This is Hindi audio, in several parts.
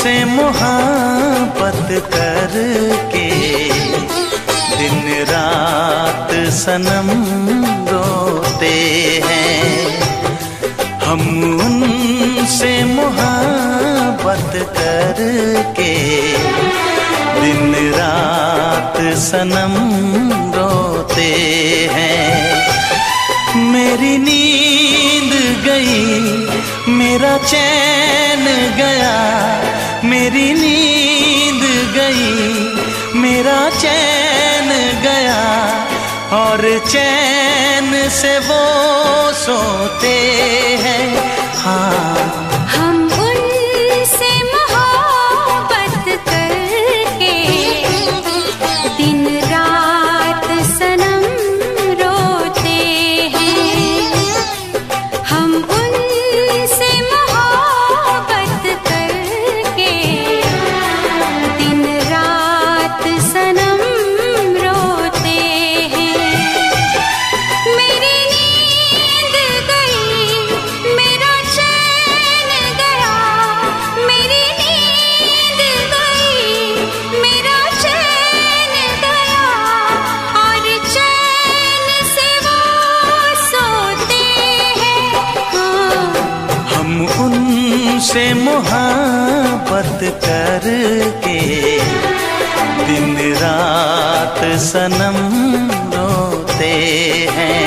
से मोहब्बत करके दिन रात सनम रोते हैं। हम उनसे मोहब्बत करके दिन रात सनम रोते हैं। मेरी नींद गई, मेरा चैन गया, मेरी नींद गई, मेरा चैन गया, और चैन से वो सोते हैं। हाँ, हम उनसे मोहब्बत करके दिन रात सनम रोते हैं। हम उनसे मोहब्बत करके दिन रात सनम रोते हैं। मेरी नींद गई, मेरा चैन गया, मेरी नींद गई, मेरा चैन गया, और चैन से वो सोते हैं। हाँ, हम उनसे मोहब्बत करके दिन रात सनम रोते हैं।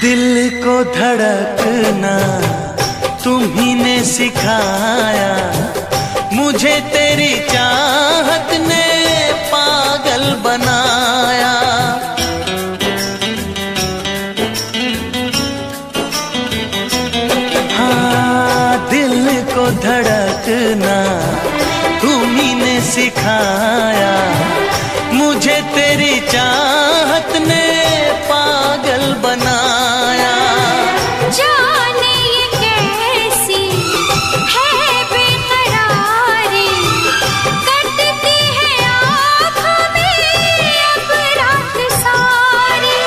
दिल को धड़कना तुम्ही ने सिखाया, मुझे तेरी चाहत ने पागल बनाया। हाँ, दिल को धड़कना तुम्ही ने सिखाया, मुझे तेरी चाहत ने पागल बनाया। जाने ये कैसी है बेकरारी, कटती है आँखों में अब रात सारी,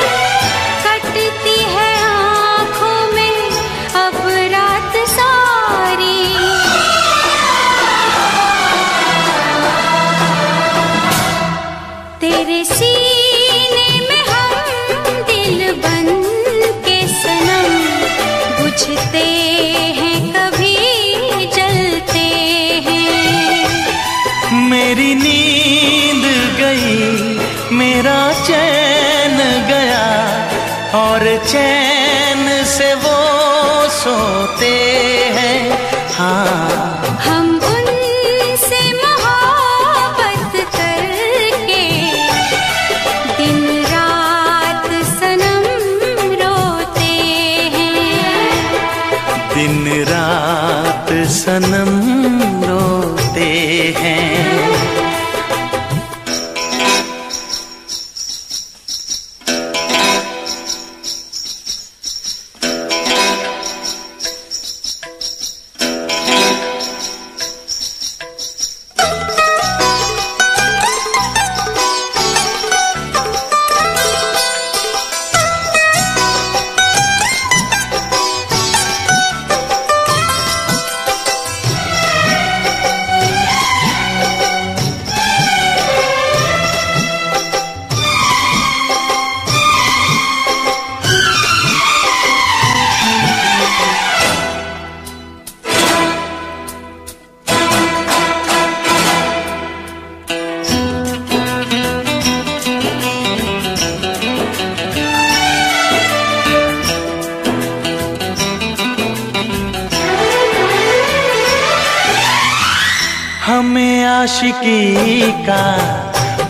कटती है आँखों में अब रात सारी। तेरे सीने में हम दिल बन के सनम बुझते हैं, कभी जलते हैं। मेरी नींद गई, मेरा चैन गया, और चैन से वो सोते हैं। हाँ, हम उनसे मोहब्बत करके दिन रात सनम रोते हैं। दिन रात सनम रोते हैं। हमें आशिकी का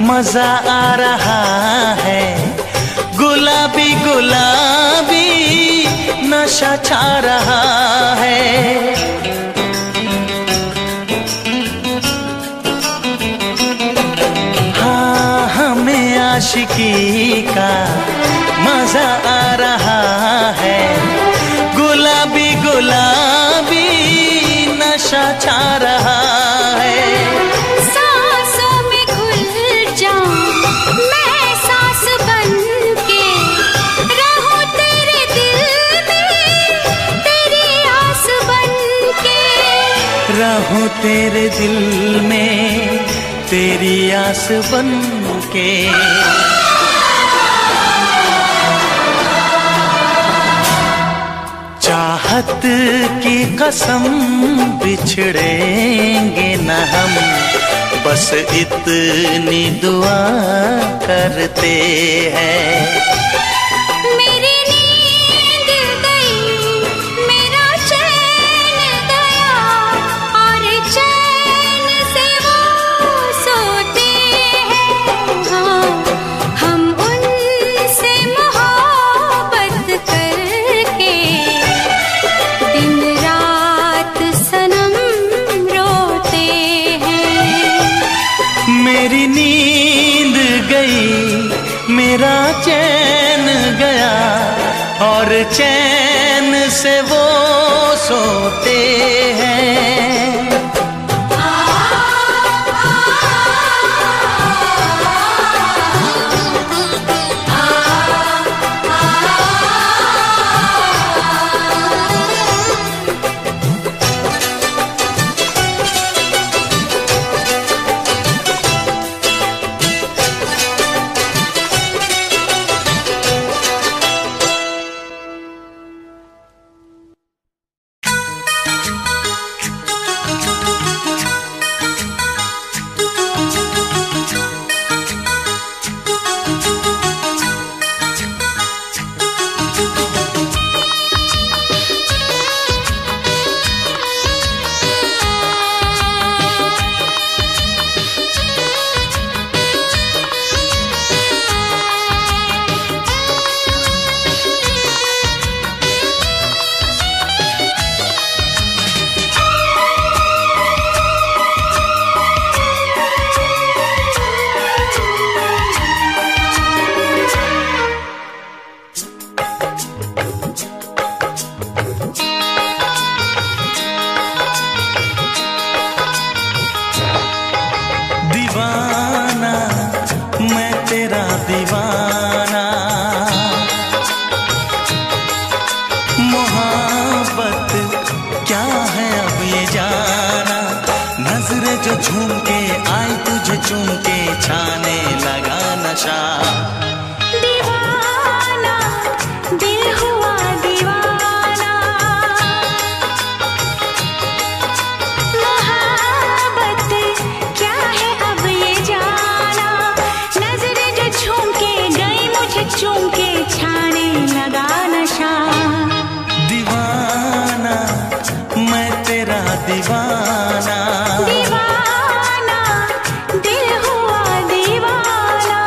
मजा आ रहा है, गुलाबी गुलाबी नशा छा रहा है। हाँ, हमें आशिकी का मजा आ रहा है, गुलाबी गुलाबी नशा छा रहा है। सांसों में घुल जाऊं मैं सांस बनके, रहूं तेरे दिल में तेरी आस बनके, रहूं तेरे दिल में तेरी आस बनके। चाहत की कसम बिछड़ेंगे न हम, बस इतनी दुआ करते हैं। मेरी नींद गई, मेरा चैन गया, और चैन से वो सोते हैं। हाँ, हम उनसे मोहब्बत करके दिन रात सनम रोते हैं। मेरी नींद गई, मेरा चैन गया, और चैन से वो सोते हैं। दीवाना मैं तेरा दीवाना, मोहब्बत क्या है अब ये जाना। नजरें जो झूम के आई तुझे चूम के, छाने लगा नशा। दीवाना दिल हुआ दीवाना, मोहब्बत क्या है अब ये जाना। नजरें जो झूम के गई मुझे चूम के, छाने लगा नशा। दीवाना मैं तेरा दीवाना, दीवाना दिल हुआ दीवाना।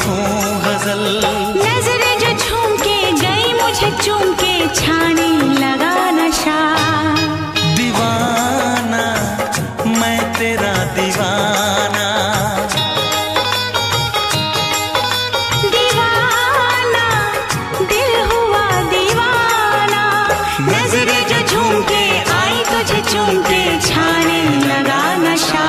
लिखूं गजल। नजरें जो झूम के गई मुझे चूम के छाने लगा नशा। दीवाना मैं तेरा दीवाना, दीवाना दिल हुआ दीवाना। नजरें जो झूम के आई तुझे चूम के छाने लगा नशा।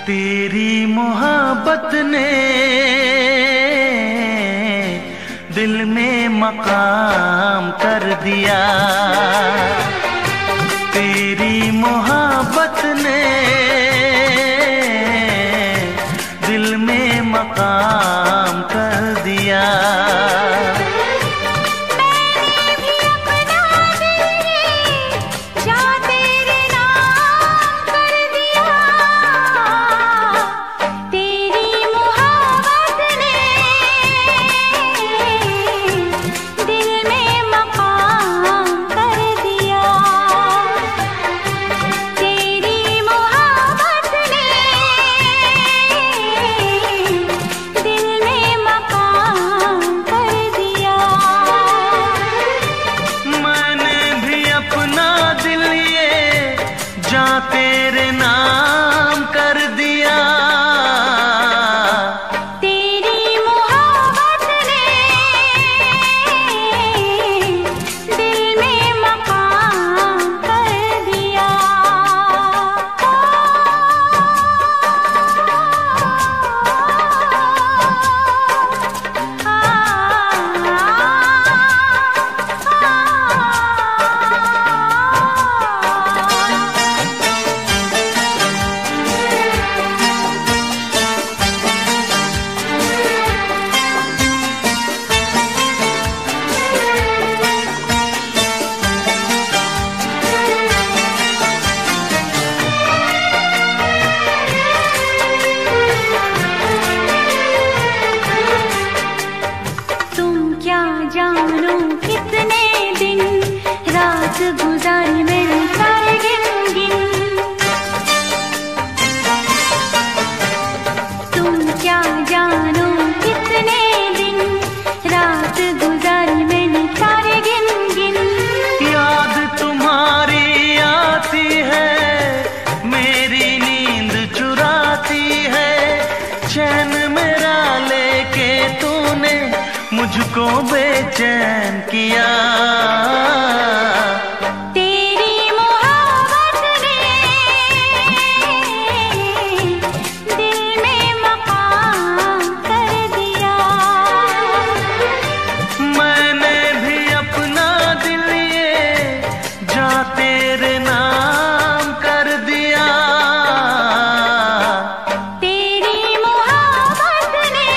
तेरी मोहब्बत ने दिल में मकाम कर दिया। तेरी मोहब्बत ने दिल में मकाम कर दिया। तेरे नाम कर दिया। तेरी मोहब्बत ने दिल में मकाम कर दिया। जानो कितने दिन रात गुजारी मैंने सारे गिन गिन। तुम क्या जानो कितने दिन रात गुजारी मैंने सारे गिन गिन। याद तुम्हारी आती है, मेरी नींद चुराती है। चैन मेरा लेके तूने मुझको बेचैन किया। तेरी मोहब्बत ने दिल में मकाम कर दिया। मैंने भी अपना दिल ये जा तेरे नाम कर दिया। तेरी मोहब्बत ने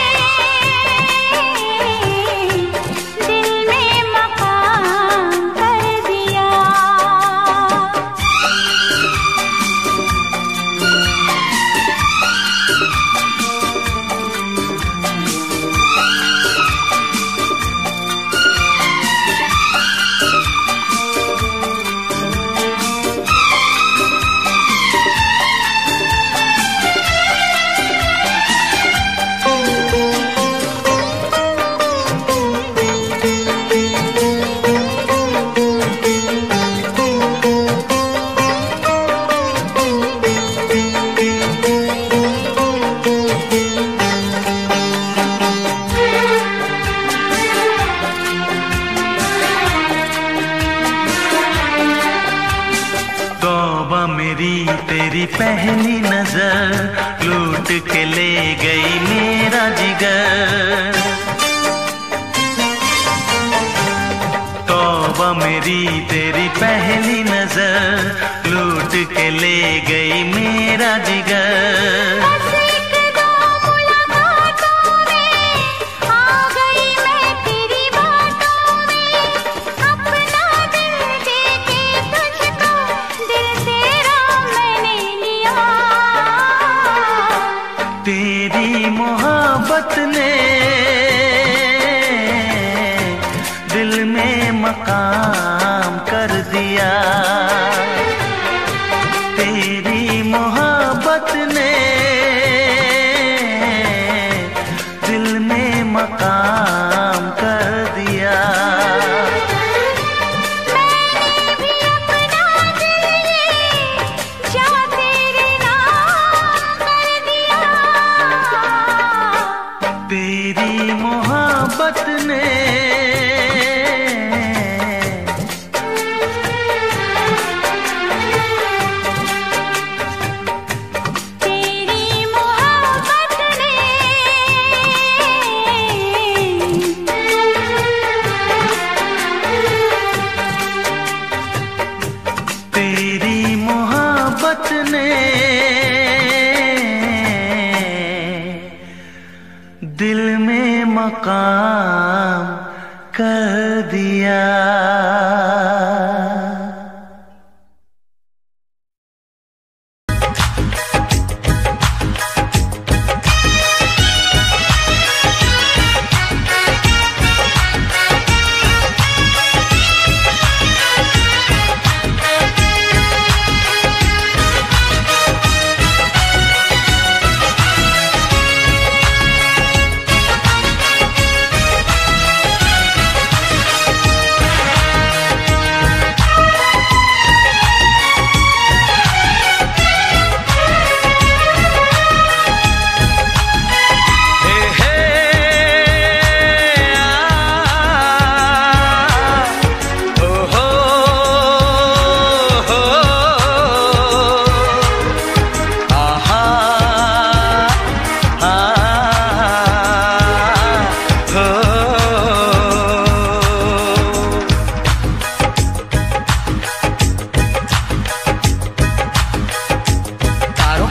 दिल में मकाम के ले गई मेरा जिगर। तौबा मेरी तेरी पहली नजर लूट के ले गई मेरा जिगर। बस एक दो मुलाकातों में आ गई मैं तेरी बातों में, अपना दिल देके तुझको दिल तेरा मैंने लिया। तेरी मोहब्बत ने दिल में मकाम कर दिया। तेरी मोहब्बत ने दिल में मकाम कर दिया। मैंने भी अपना दिल ये जा तेरे नाम कर दिया। तेरी मोहब्बत ने तेरी मोहब्बत ने तेरी मोहब्बत ने दिल में मकाम कर दिया।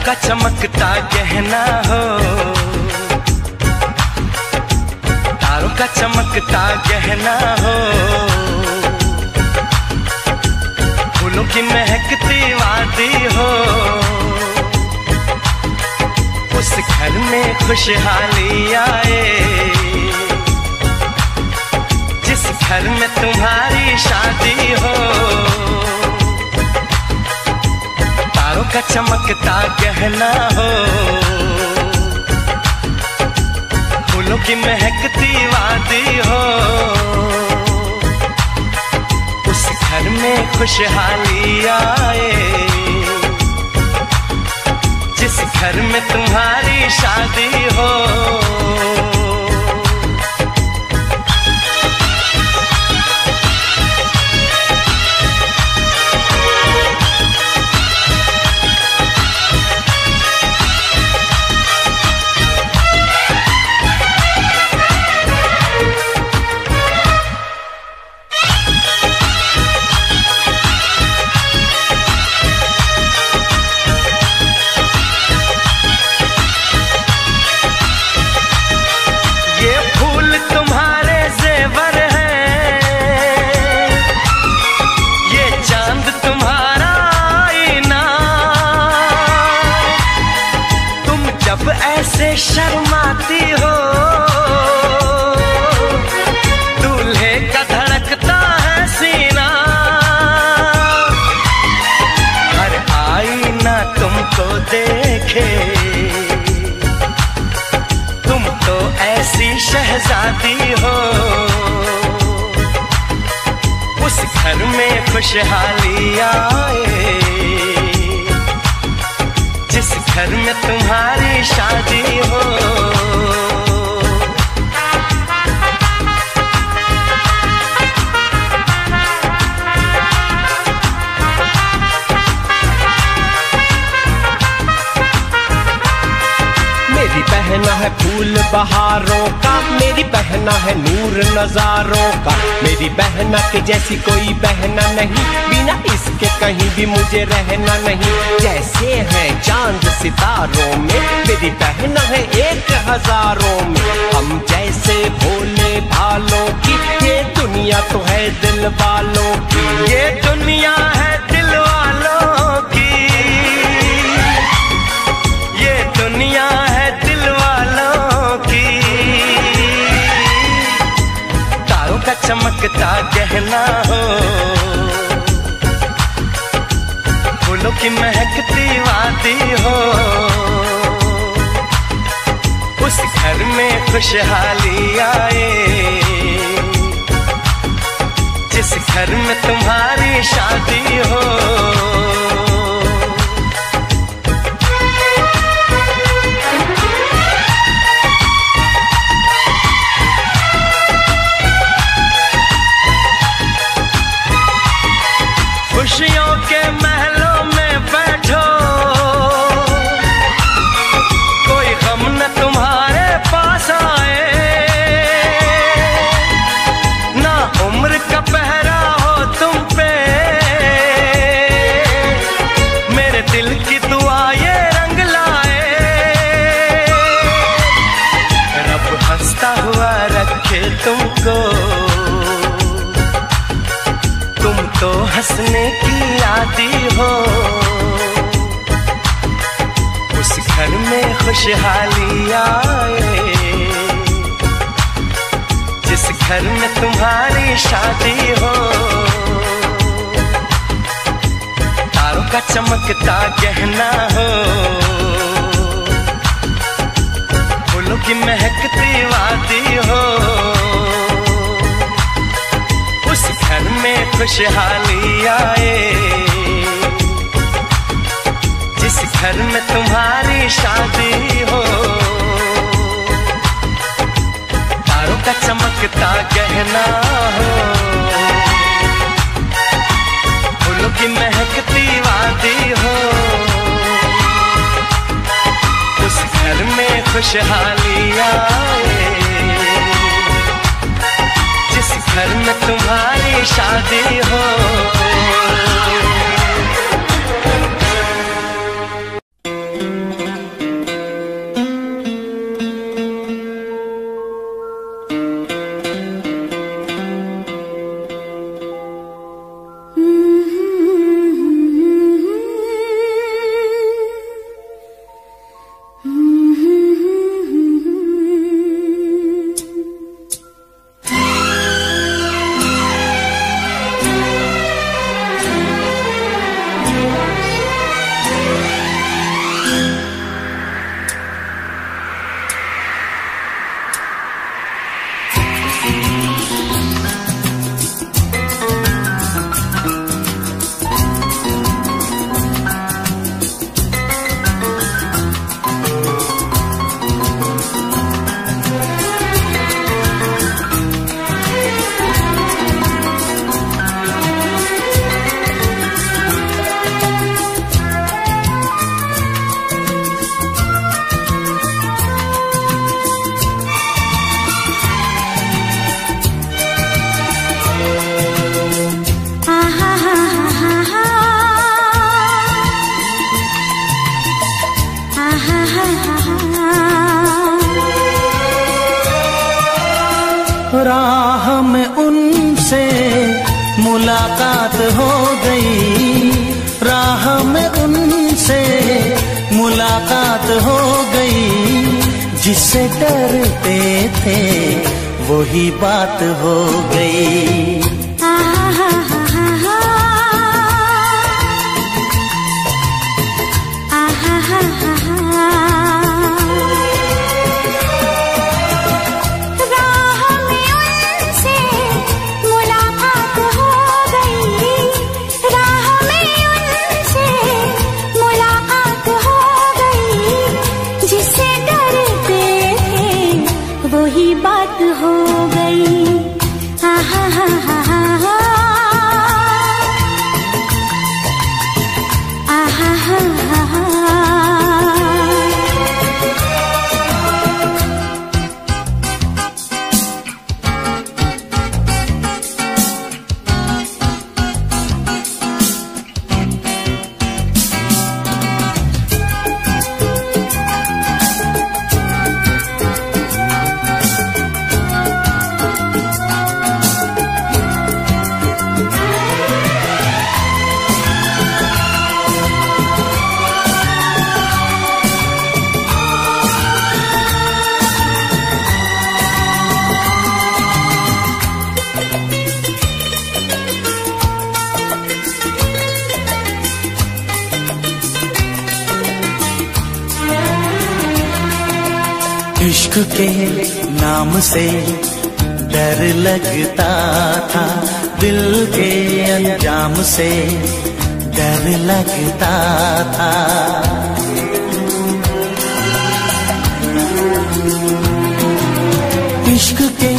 का चमकता गहना हो, तारों का चमकता गहना हो, फूलों की महकती वादी हो। उस घर में खुशहाली आए जिस घर में तुम्हारी शादी हो। तारों का चमकता गहना हो, फूलों की महकती वादी हो। उस घर में खुशहाली आए जिस घर में तुम्हारी शादी हो। ऐसे शर्माती हो, दूल्हे का धड़कता है सीना। हर आईना तुमको देखे, तुम तो ऐसी शहजादी हो। उस घर में खुशहाली आए जिस घर में तुम्हारी शादी हो। मेरी बहना है फूल बहारों का, मेरी बहना है नूर नजारों का। मेरी बहना के जैसी कोई बहना नहीं, बिना इसके कहीं भी मुझे रहना नहीं। जैसे है चांद सितारों में, मेरी बहना है एक हजारों में। हम जैसे भोले भालों की, ये दुनिया तो है दिल वालों की। ये दुनिया है दिल वालों की, ये दुनिया है दिल वालों की। तारों का चमकता गहना हो, फूलों की महकती वादी हो। उस घर में खुशहाली आए, जिस घर में तुम्हारी शादी हो। खुशियों के महलों में बैठो, कोई गम न तुम्हारे पास आए। ना उम्र का पहरा हो तुम पे, मेरे दिल की दुआ ये रंग लाए। रब हंसता हुआ रखे तुमको, तुम तो हंसने की आदी हो। उस घर में खुशहाली आए, जिस घर में तुम्हारी शादी हो। तारों का चमकता गहना हो, फूलों की महकती वादी हो। उस घर में खुशहाली आए, जिस घर में तुम्हारी शादी हो। तारों का चमकता गहना हो, फूलों की महकती वादी हो। उस घर में खुशहाली आए, जिस घर में तुम्हारी शादी हो। राह में उनसे मुलाकात हो गई, राह में उनसे मुलाकात हो गई। जिससे डरते थे वही बात हो गई। बात हो गई। इश्क के नाम से डर लगता था, दिल के अंजाम से डर लगता था। इश्क के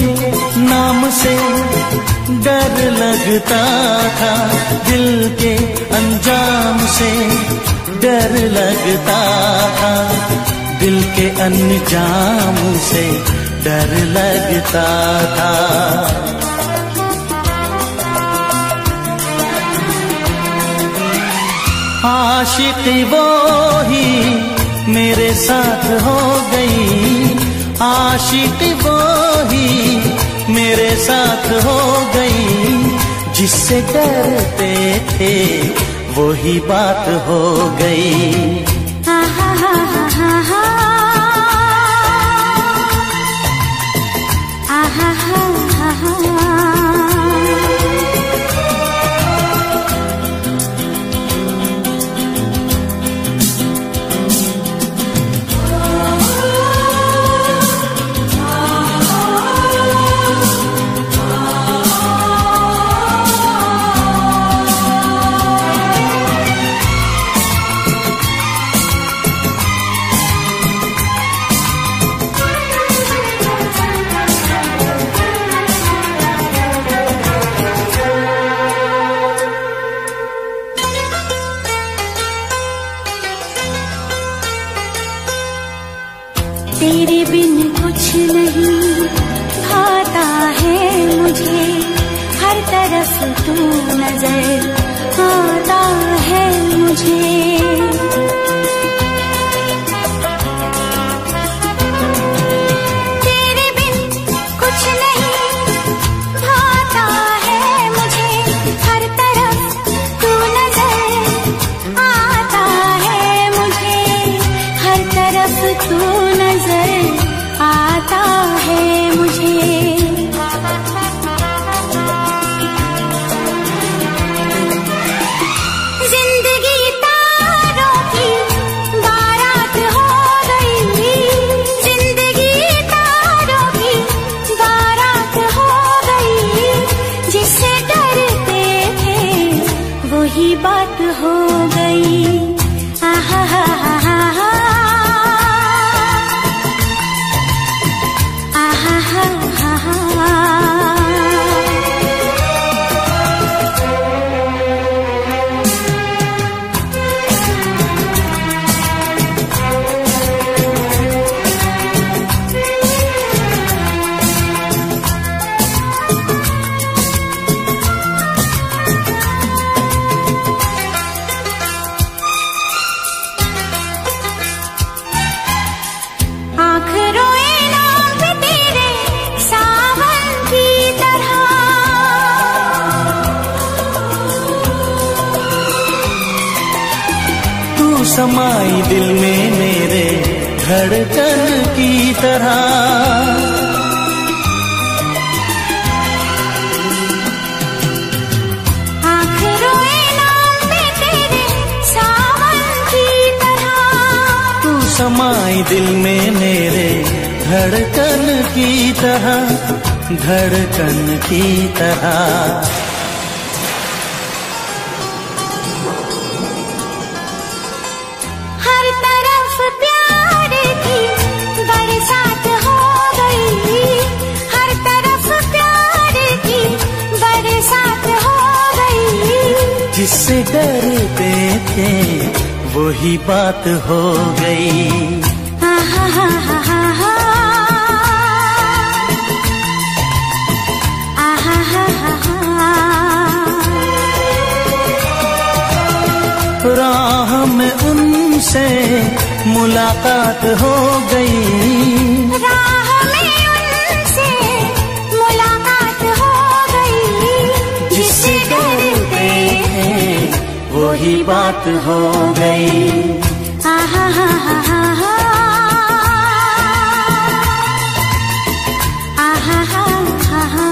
नाम से डर लगता था, दिल के अंजाम से डर लगता था, दिल के अंजाम से डर लगता था। आशिक़ी वो ही मेरे साथ हो गई, आशिक़ी वो ही मेरे साथ हो गई, जिससे डरते थे वही बात हो गई। तेरे बिन कुछ नहीं भाता है मुझे, हर तरफ तू नजर आता है मुझे। तेरे बिन कुछ नहीं भाता है मुझे, हर तरफ तू नजर आता है मुझे, हर तरफ तू आता है मुझे। जिंदगी तारों की बारात हो गई, जिंदगी तारों की बारात हो गई, जिससे डरते थे वही बात हो गई। आहा हा हा हा हा, समाई दिल में मेरे धड़कन की तरह, आँख रोए नाम पे तेरे सावन की तरह, तू समाई दिल में मेरे धड़कन की तरह, धड़कन की तरह। जिससे डरते थे वही बात हो गई। आहा हा हा हा हा, आहा हा हा हा। राह में उनसे मुलाकात हो गई, राह में उनसे मुलाकात हो गई, जिससे डरते वही बात हो गई। आहा हा हा हा हा, आहा हा हा हा।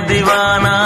दीवाना।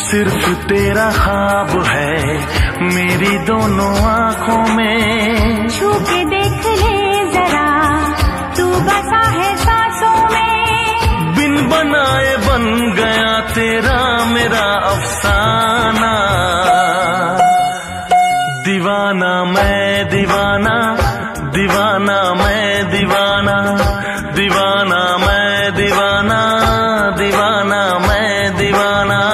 सिर्फ तेरा ख्वाब है मेरी दोनों आँखों में, छू के देख ले जरा तू बसा है सांसों में। बिन बनाए बन गया तेरा मेरा अफसाना। दीवाना मैं दीवाना, दीवाना मैं दीवाना, दीवाना मैं दीवाना, दीवाना मैं दीवाना।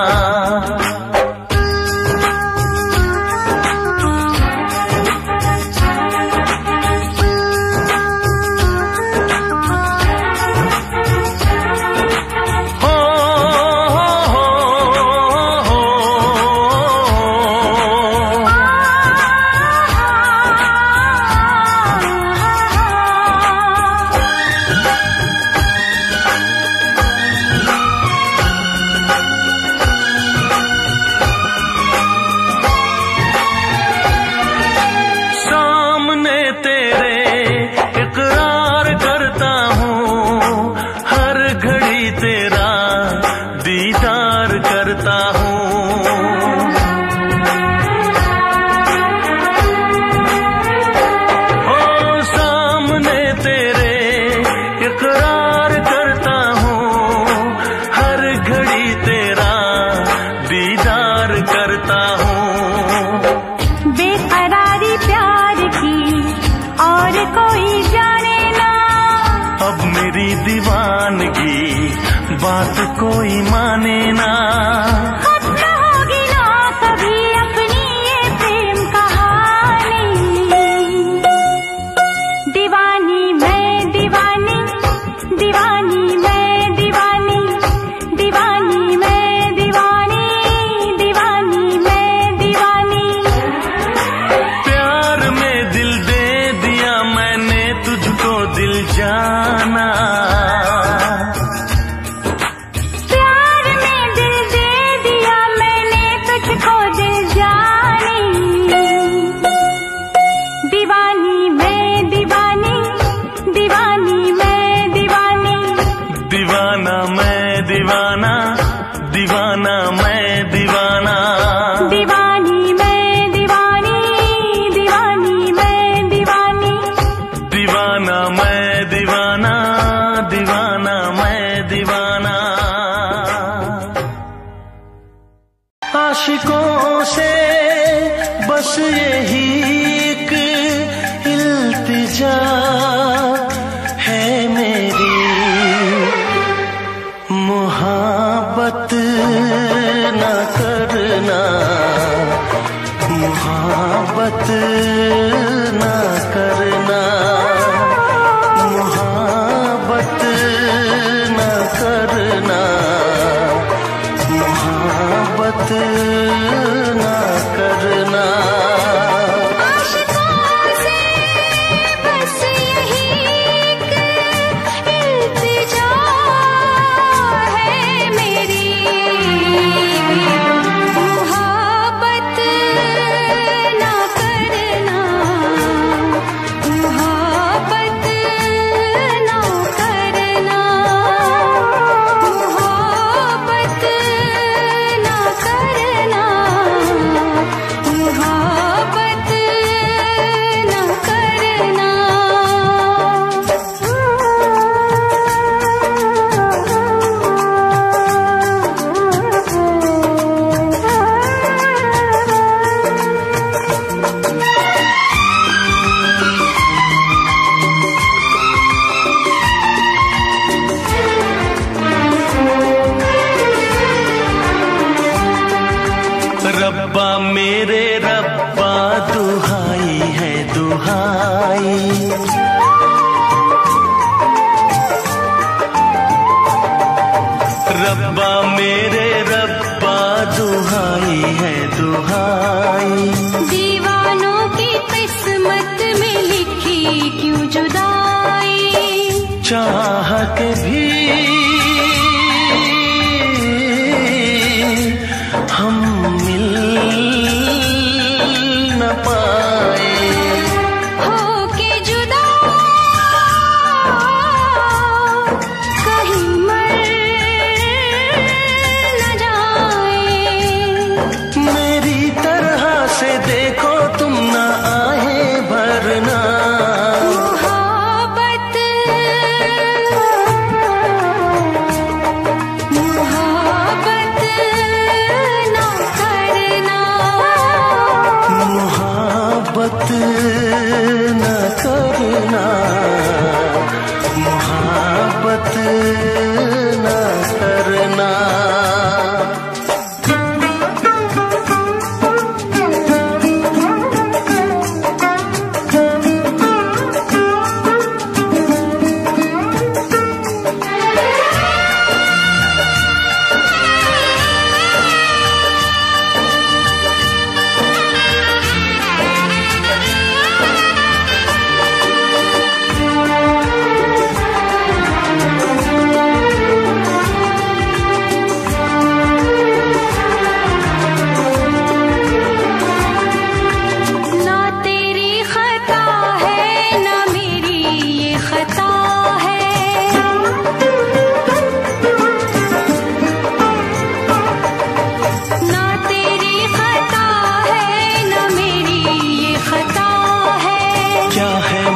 करता हूँ हो सामने तेरे इकरार करता हूँ, हर घड़ी तेरा दीदार करता हूँ। बेकरारी प्यार की और कोई जाने ना, अब मेरी दीवानगी बात कोई माने ना। खत्म होगी ना कभी अपनी ये प्रेम कहानी। दीवानी मैं दीवानी, दीवानी मैं दीवानी, दीवानी मैं दीवानी, दीवानी मैं दीवानी। प्यार में दिल दे दिया मैंने तुझको दिल जाना। प्यार में दिल दे दिया चाहत भी हम मिल न पाए। होके जुदा कहीं मर न जाए। मेरी तरह से देखो तुम ना आए भरना। मोहब्बत न करना, मोहब्बत न करना।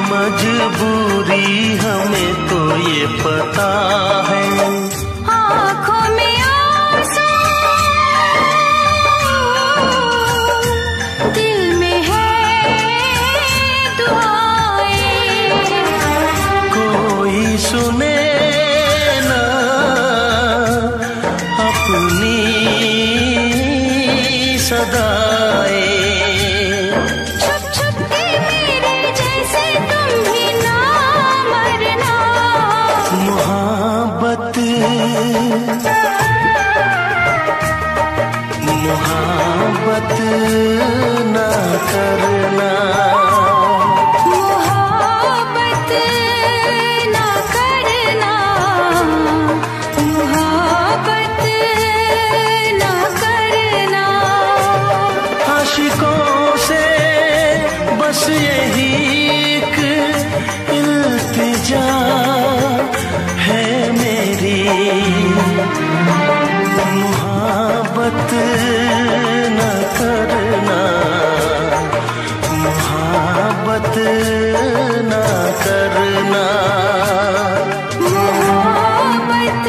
मजबूरी हमें तो ये पता है। आँखों में आंसू, दिल में है दुआएं। कोई सुने ना अपनी सदाएं। मोहब्बत मोहब्बत न करना, मोहब्बत न करना, मोहब्बत न करना। आशिकों से बस यही एक इल्तिजा है मेरी। मोहब्बत न करना, मोहब्बत न करना। मोहब्बत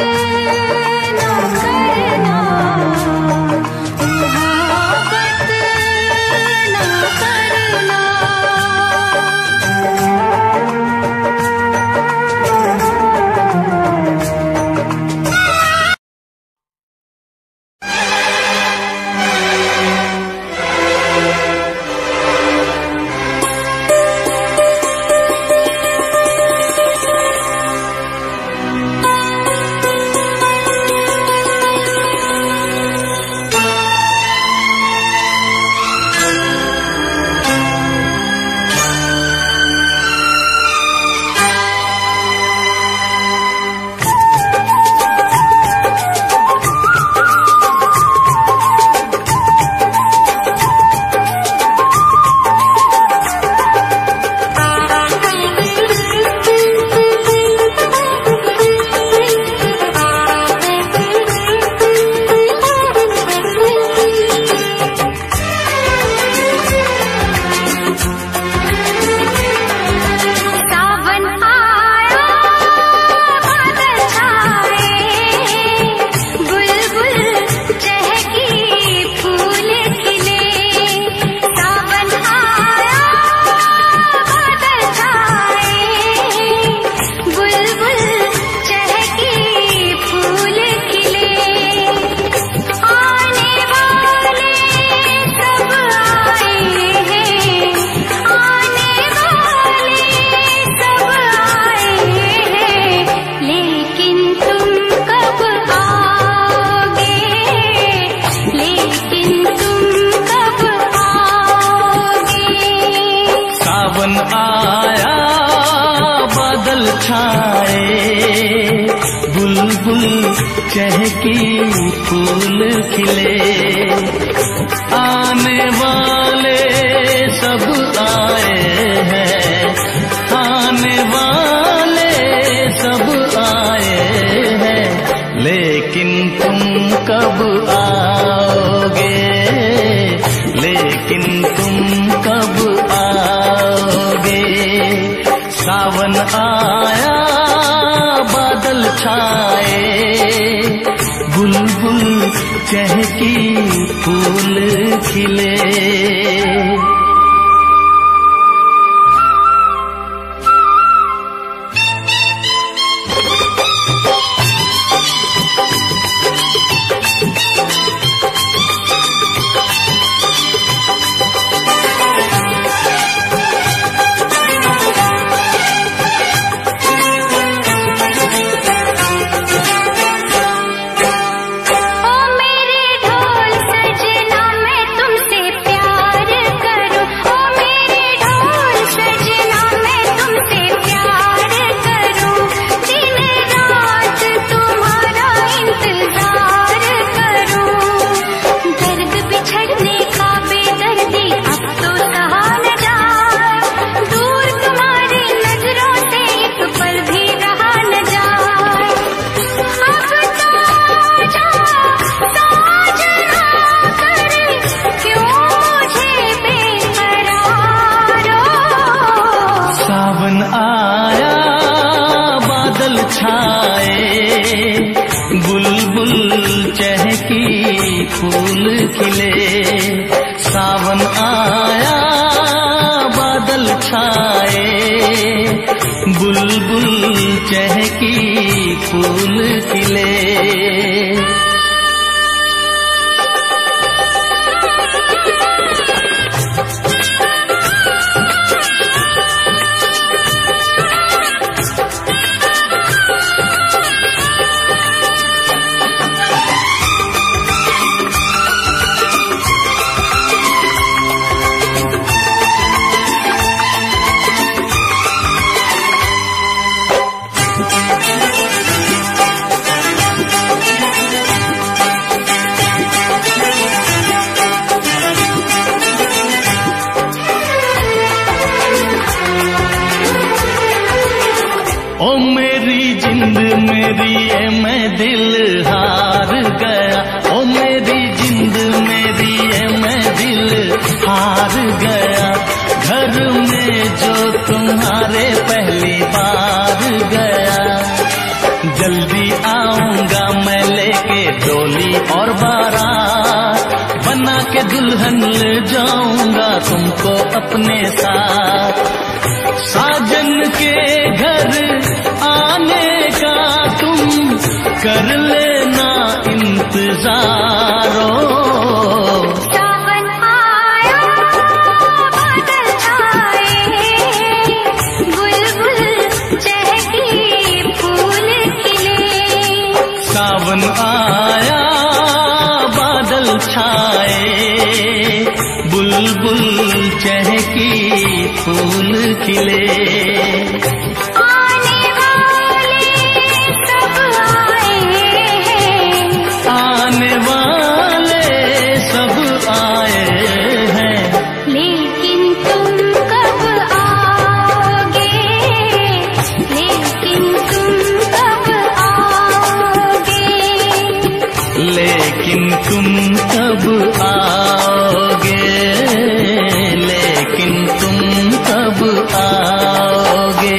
न करना, मोहब्बत न करना। सावन आया बादल छाए, बुलबुल चहकी फूल खिले। आने वाले सब आए हैं, आने वाले सब आए हैं, लेकिन तुम कब आओगे, लेकिन तुम कब आओगे। सावन आया बादल छाए, बुलबुल चहकी फूल खिले। फूल खिले। सावन आया बादल छाए, बुलबुल चहकी फूल खिले। ओ मेरी जिंद मेरी ये मैं दिल हार गया, ओ मेरी जिंद मेरी ये मैं दिल हार गया। घर में जो तुम्हारे पहली बार गया, जल्दी आऊंगा मैं लेके डोली और बारात, बना के दुल्हन ले जाऊंगा तुमको अपने साथ। साजन के घर आने का तुम कर लेना इंतजारो। सावन आया बादल छाए, बुलबुल चहकी फूल खिले। सावन आया बादल छाए, बुलबुल चहकी फूल खिले। आने वाले सब आए हैं, आने वाले सब आए हैं, लेकिन तुम कब आओगे, लेकिन तुम कब आओगे, लेकिन तुम कब आओगे, लेकिन तुम कब आओगे।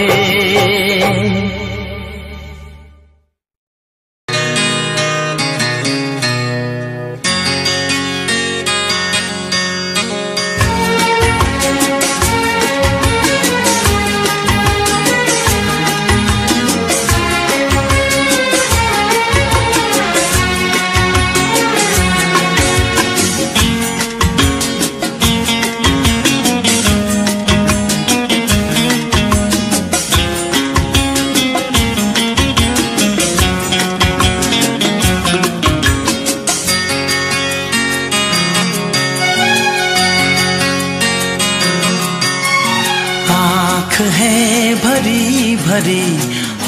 आँख है भरी भरी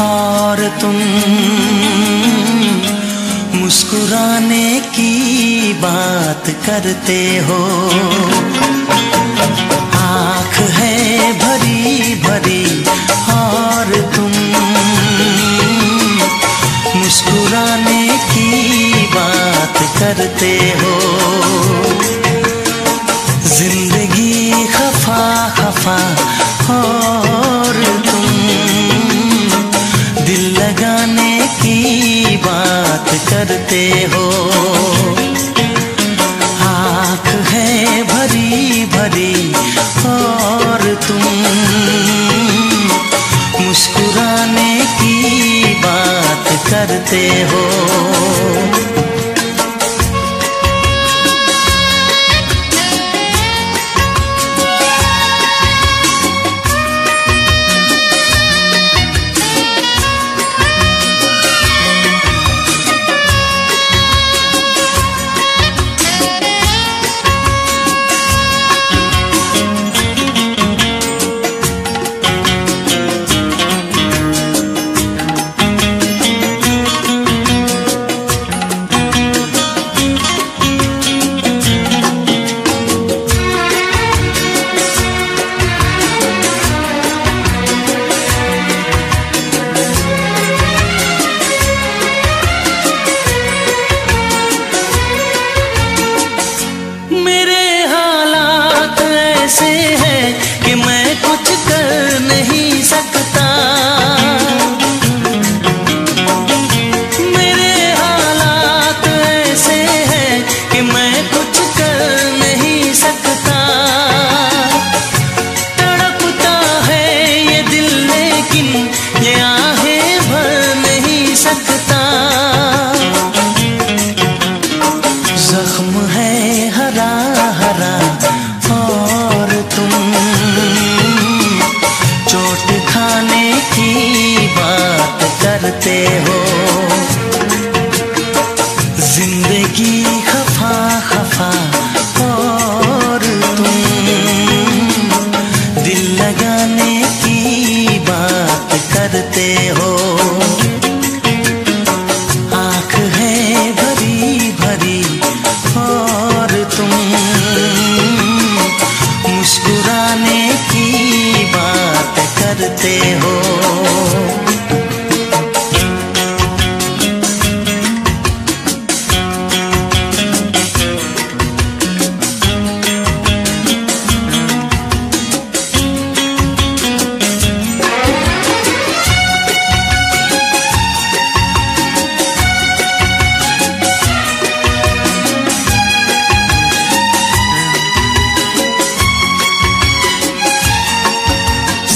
और तुम मुस्कुराने की बात करते हो। आँख है भरी भरी और तुम मुस्कुराने की बात करते हो। जिंदगी खफा खफा और तुम दिल लगाने की बात करते हो। आँख है भरी भरी और तुम मुस्कुराने की बात करते हो। करते हो। जिंदगी खफा खफा और तुम दिल लगाने की बात करते हो। आँख है भरी भरी और तुम मुस्कुराने की बात करते हो।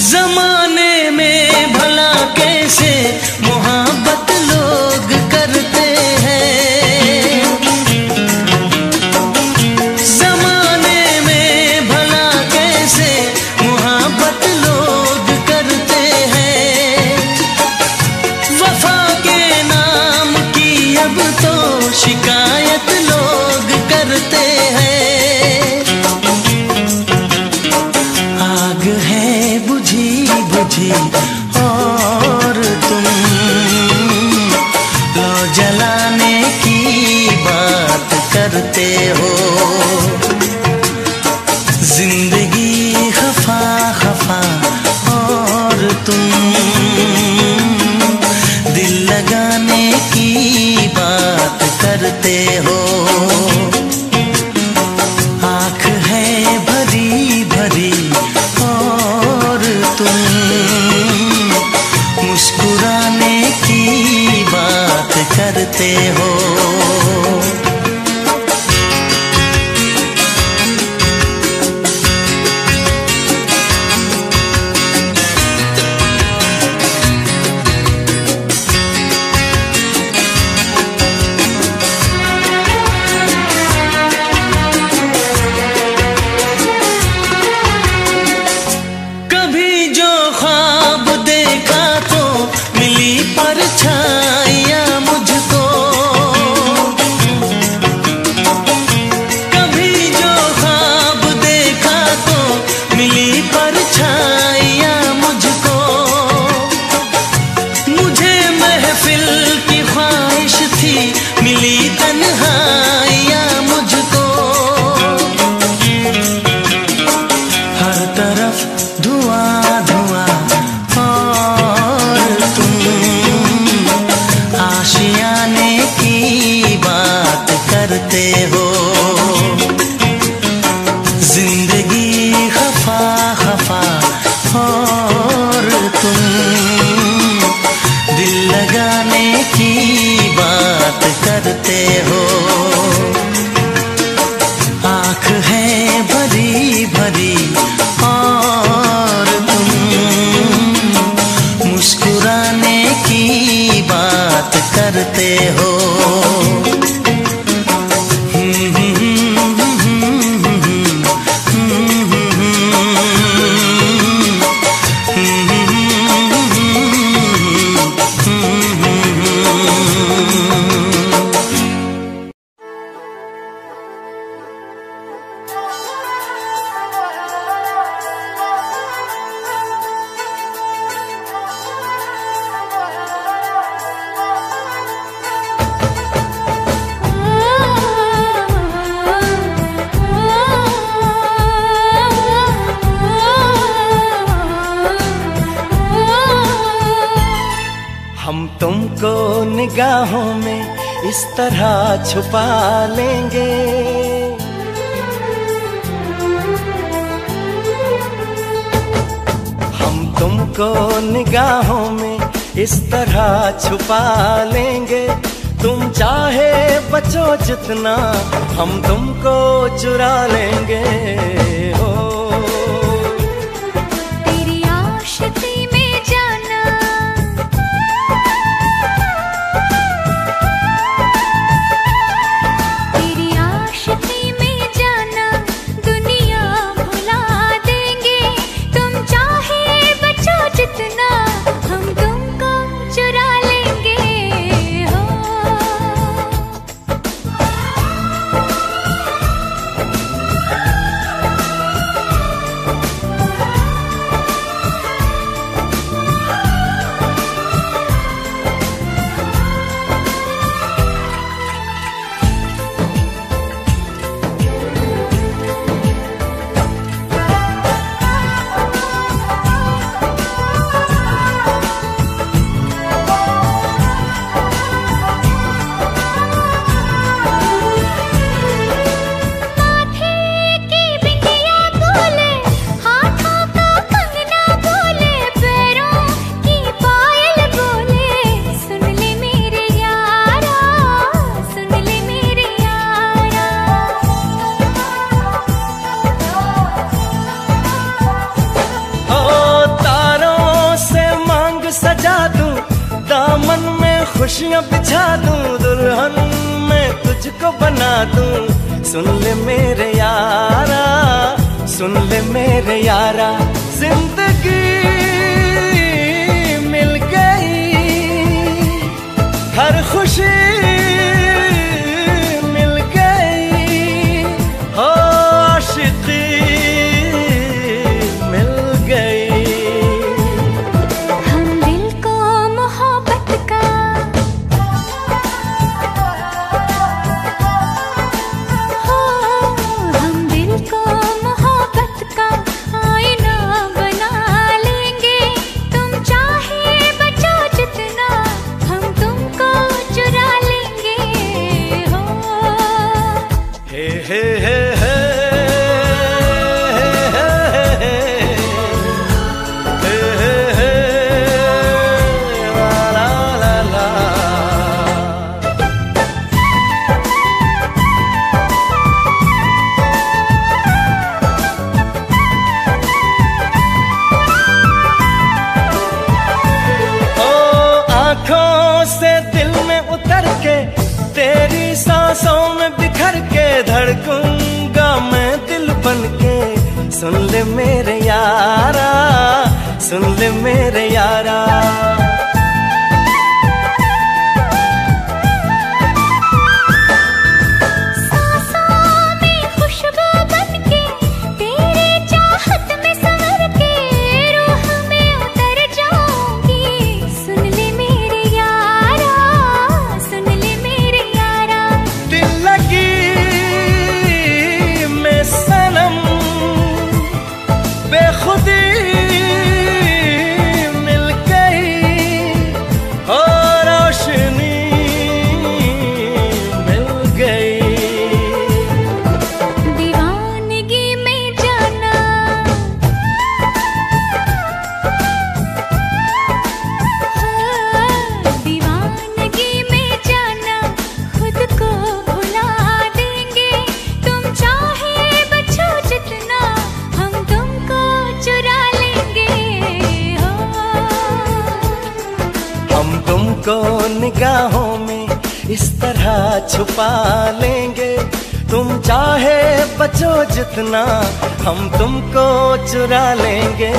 जमाने में भला कैसे मोहब्बत लोग करते हैं। जमाने में भला कैसे मोहब्बत लोग करते हैं। वफा के नाम की अब तो शिकायत लोग करते हैं। आग है बुझी बुझी और तुम लो जलाने की बात करते हो। जिंदगी खफा खफा और तुम दिल लगाने की बात करते हो। आँख है भरी भरी और तुम मुस्कुराने की बात करते हो। धुआं धुआं और तुम आशियाने की बात करते हो। जिंदगी खफा खफा और तुम दिल लगाने की बात करते हो। आँख है भरी भरी और तुम मुस्कुराने की बात करते हो। हम तुमको निगाहों में इस तरह छुपा लेंगे, हम तुमको निगाहों में इस तरह छुपा लेंगे। तुम चाहे बचो जितना हम तुमको चुरा लेंगे। हो तेरी आशिकी में जाना, तेरी आशिकी में जाना दुनिया भुला देंगे। तुम चाहे बचो जितना हम तुमको चुरा लेंगे। हो खुशियाँ बिछा दूं, दुल्हन मैं तुझको बना दूं। सुन ले मेरे यारा, सुन ले मेरे यारा, जिंदगी मिल गई, हर खुशी मिल गई, हो आशिकी मिल गई। तेरी सांसों में बिखर के धड़कूंगा मैं दिल बनके। सुन ले मेरे यारा, सुन ले मेरे यारा, बेखुदी तुमको निगाहों में इस तरह छुपा लेंगे, तुम चाहे बचो जितना हम तुमको चुरा लेंगे।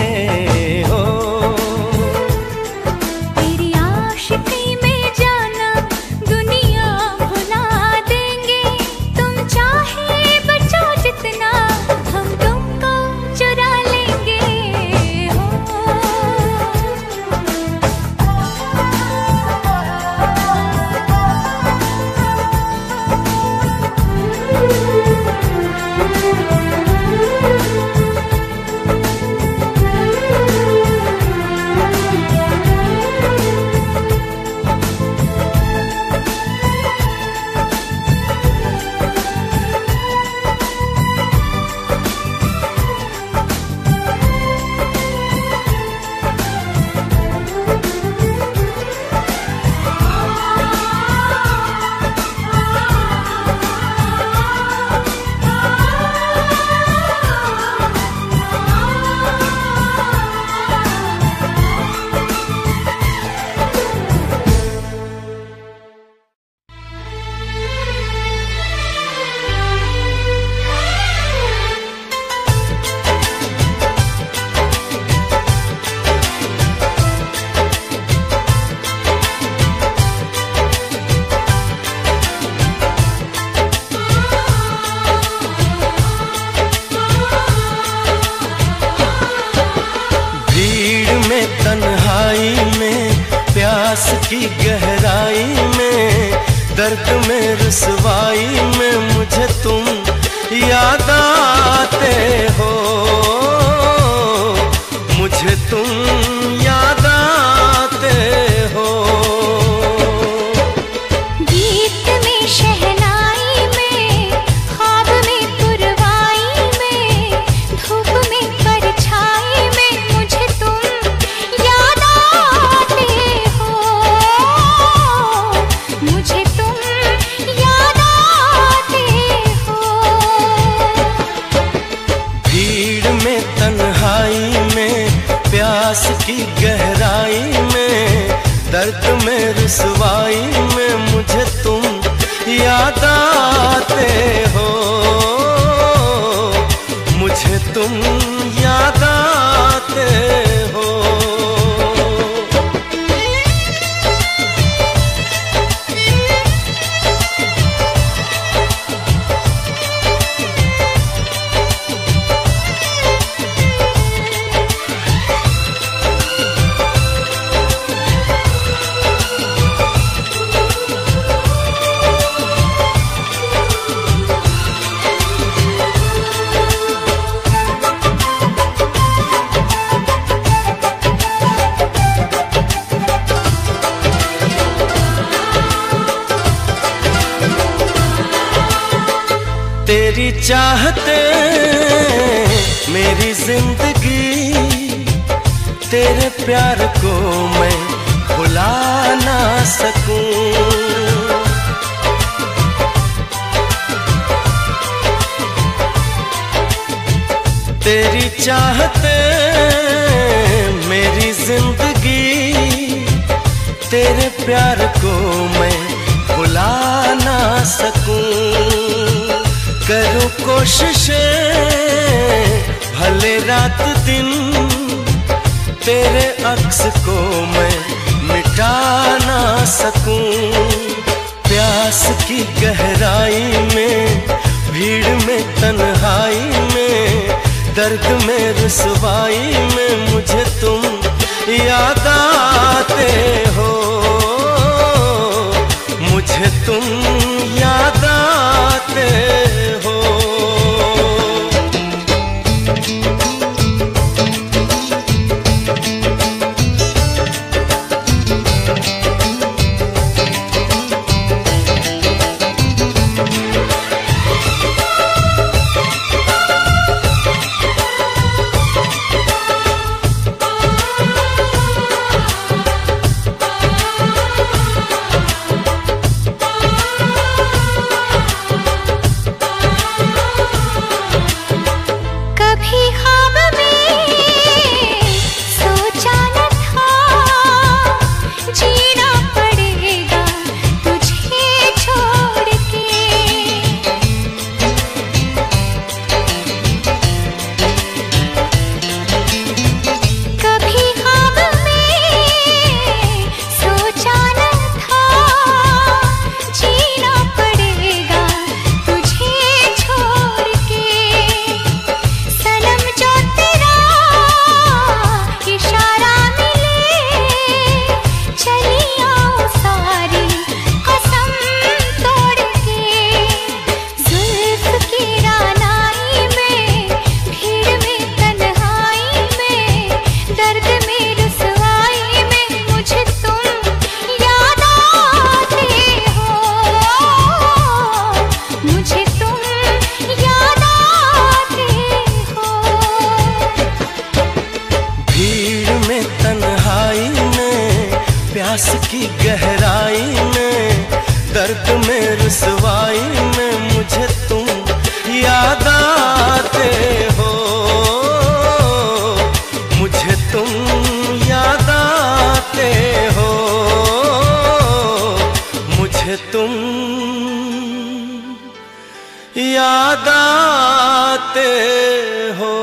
हो तेरी आशिकी में जाना दुनिया भुला देंगे, तुम चाहे बचो जितना हम तुमको चुरा लेंगे। तन्हाई में, प्यास की गहराई में, दर्द में रुसवाई में मुझे तुम याद आते हो, मुझे तुम याद आते हो। गीत में शहनाई में, ख्वाब में पुरवाई में, धूप में परछाई में मुझे तुम याद आते हो, मुझे तुम याद आते हो। भीड़ में तन्हाई में, प्यास की गहराई में, दर्द में रुसवाई में मुझे तुम याद आते हो, मुझे तुम याद आते हो। तेरी चाहते मेरी जिंदगी, तेरे प्यार को मैं भुला ना सकूं। तेरी चाहते मेरी जिंदगी, तेरे प्यार को मैं भुला ना सकूं। करूं कोशिशें भले रात दिन, तेरे अक्स को मैं मिटा ना सकूं। प्यास की गहराई में, भीड़ में तन्हाई में, दर्द में रुसवाई में मुझे तुम याद आते हो, मुझे तुम याद आते हो। प्यास की गहराई में, दर्द में रुसवाई में मुझे तुम याद आते हो, मुझे तुम याद आते हो, मुझे तुम याद आते हो।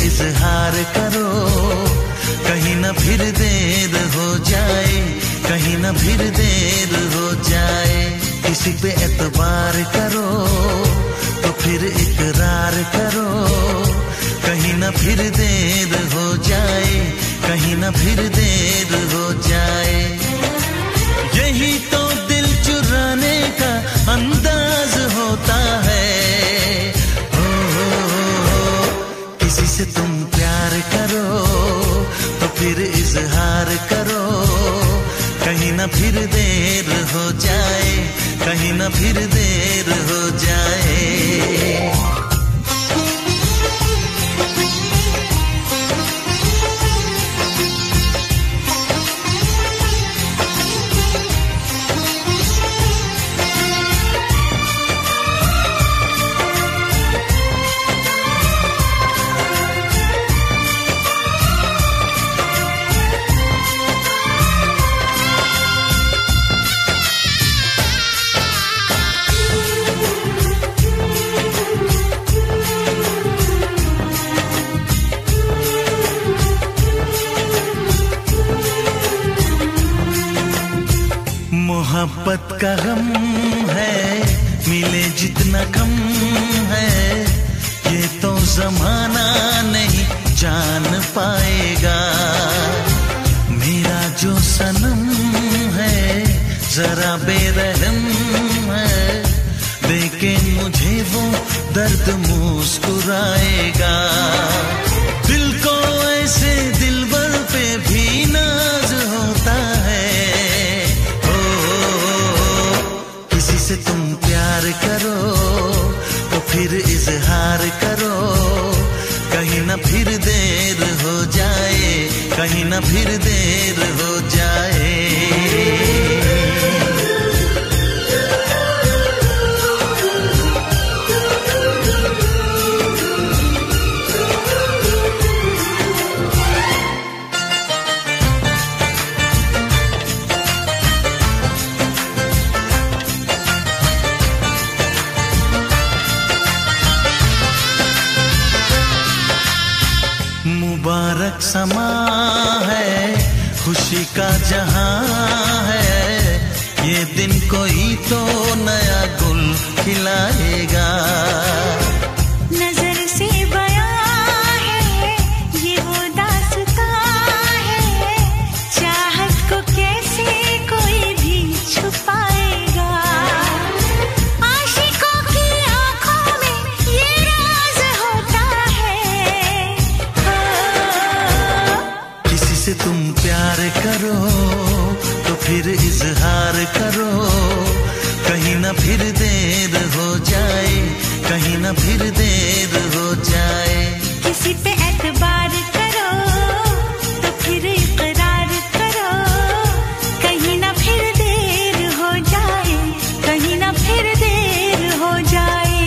इजहार करो, कहीं न फिर देर हो जाए, कहीं न फिर देर हो जाए। किसी पे एतबार करो तो फिर इकरार करो, कहीं न फिर देर हो जाए, कहीं न फिर देर हो जाए। यही तो दिल चुराने का अंदाज होता है। किसी से तुम प्यार करो तो फिर इजहार करो, कहीं न फिर देर हो जाए, कहीं न फिर देर हो जाए। मोहब्बत का गम है, मिले जितना कम है, ये तो जमाना नहीं जान पाएगा। मेरा जो सनम है जरा बेरहम है, देखे मुझे वो दर्द मुस्कुराएगा। दिल को ऐसे दिलबर पे भी नाज होता है। से तुम प्यार करो तो फिर इजहार करो, कहीं न फिर देर हो जाए, कहीं न फिर देर हो जाए। मुबारक समा है, खुशी का जहां है, ये दिन कोई तो नया गुल खिलाएगा। नजर से बयां है ये वो दास्तां है, चाहत को कैसे कोई भी छुपाएगा। आशिकों की आंखों में ये राज होता है। किसी से तुम प्यार करो तो फिर इजहार करो, कहीं न फिर देर हो जाए, कहीं न फिर देर हो जाए। किसी पे एतबार करो तो फिर इकरार करो, कहीं न फिर देर हो जाए, कहीं न फिर देर हो जाए।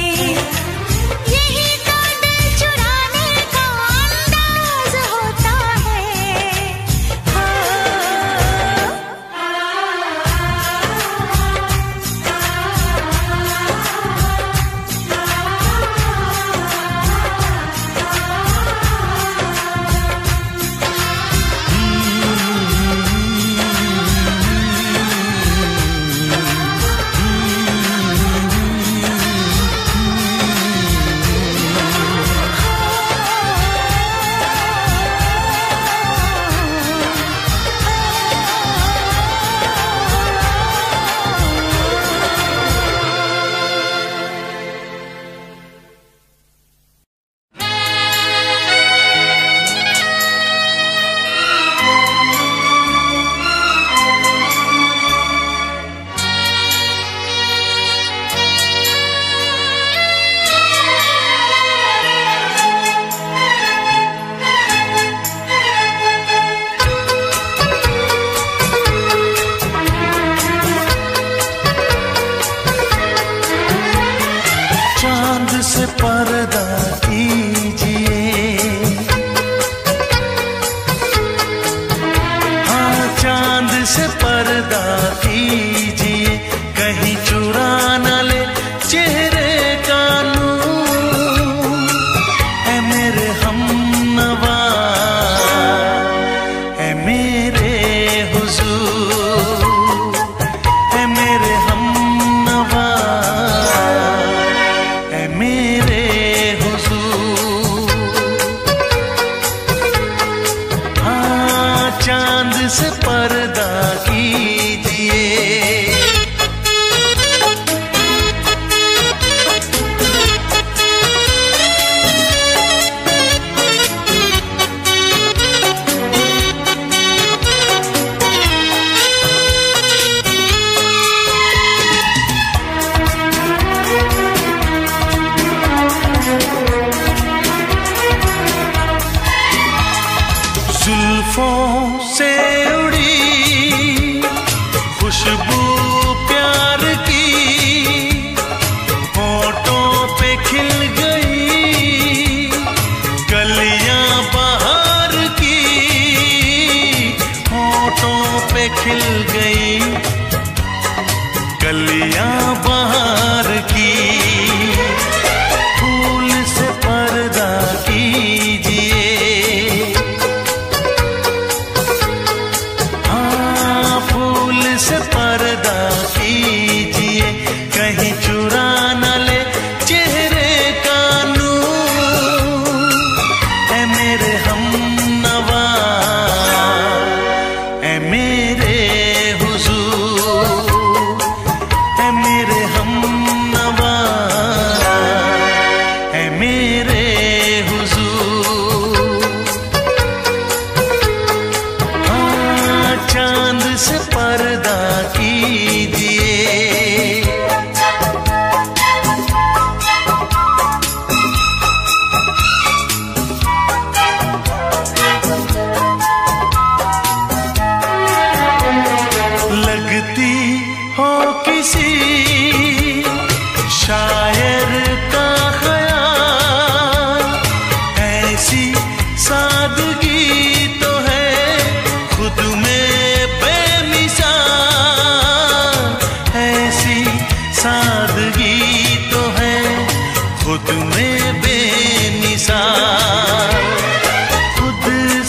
यही तो दिल चुराने का अंदाज होता है। बहार की, फूल से पर्दा कीजिए, हाँ फूल से पर्दा कीजिए, कहीं चुरा न ले चेहरे का नूर। ऐ मेरे हमनवा, ऐ मेरे हुजूर, ऐ मेरे हमनवा, ऐ मेरे हुजूर। हाँ चांद से पर्दा कीजिए, लगती हो किसी शायर का ख़याल, ऐसी सादगी तो है खुद में बेमिसाल, ऐसी सादगी तो है खुद में बेमिसाल। खुद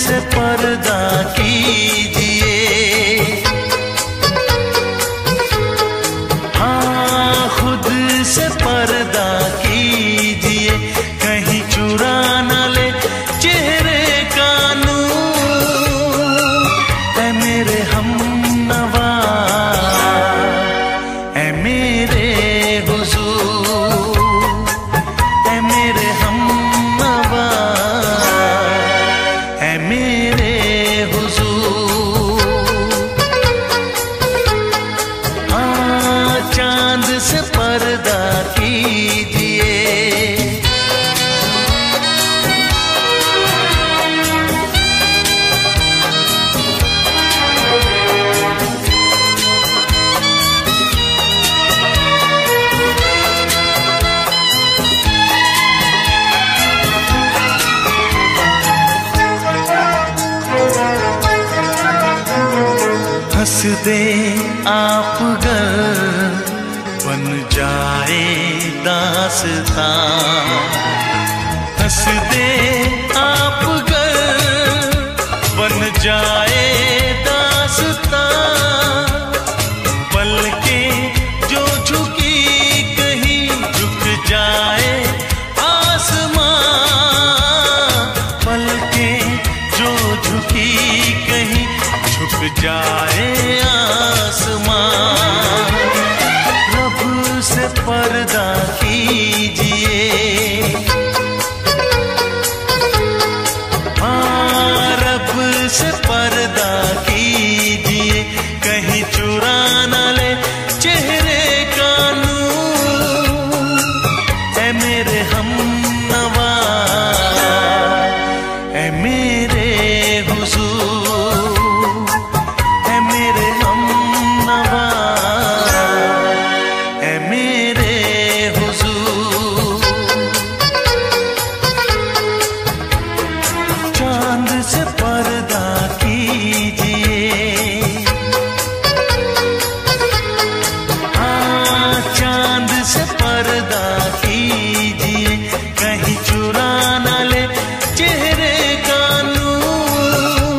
से पर्दा कीजिए, हाँ खुद से पर्दा कीजिए, कहीं चुरा न ले चेहरे का नूर। ऐ मेरे हमनवा, ऐ मेरे हुजूर, ऐ मेरे हमनवा, ऐ मेरे हुजूर। हाँ चांद से पर्दा कीजिए, हंस दे आप गर बन जाए दास्तां, हंस दे आप गर बन जाए दास्तां। पलकें जो झुकी कहीं झुक जाए आसमां, पलकें जो झुकी कहीं झुक जाए आसमां। रब से पर्दा कीजिए, हाँ रब से पर्दा कीजिए, कहीं चुरा न ले चेहरे का नूर। ऐ मेरे हमनवा, ऐ मेरे हुजूर, ऐ मेरे हमनवा, ऐ मेरे हुजूर। चांद से पर्दा कीजिए, हाँ चांद से पर्दा कीजिए, कहीं चुरा न ले चेहरे का नूर।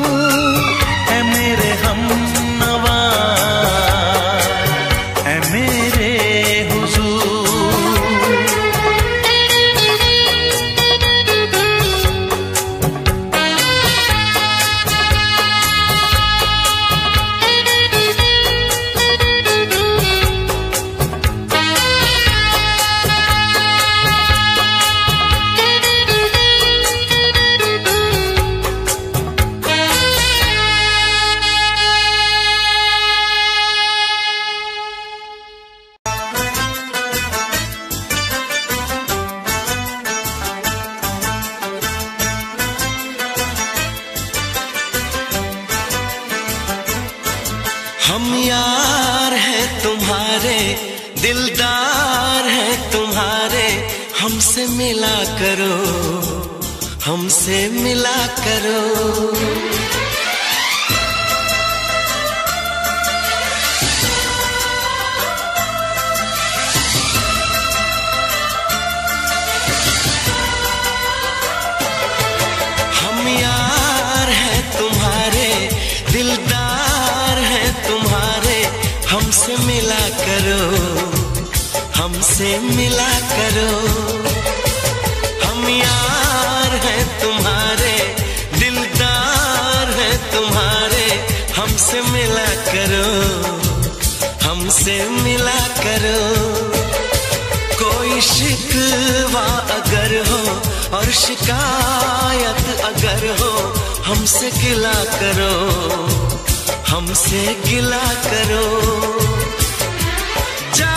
ऐ मेरे हमनवा, ऐ मेरे हुजूर। हम यार हैं तुम्हारे, दिलदार हैं तुम्हारे, हमसे मिला करो, हमसे मिला करो। करो, हमसे मिला करो। हम यार हैं तुम्हारे, दिलदार हैं तुम्हारे, हमसे मिला करो, हमसे मिला करो। कोई शिकवा अगर हो और शिकायत अगर हो, हमसे गिला करो, हमसे गिला करो। जा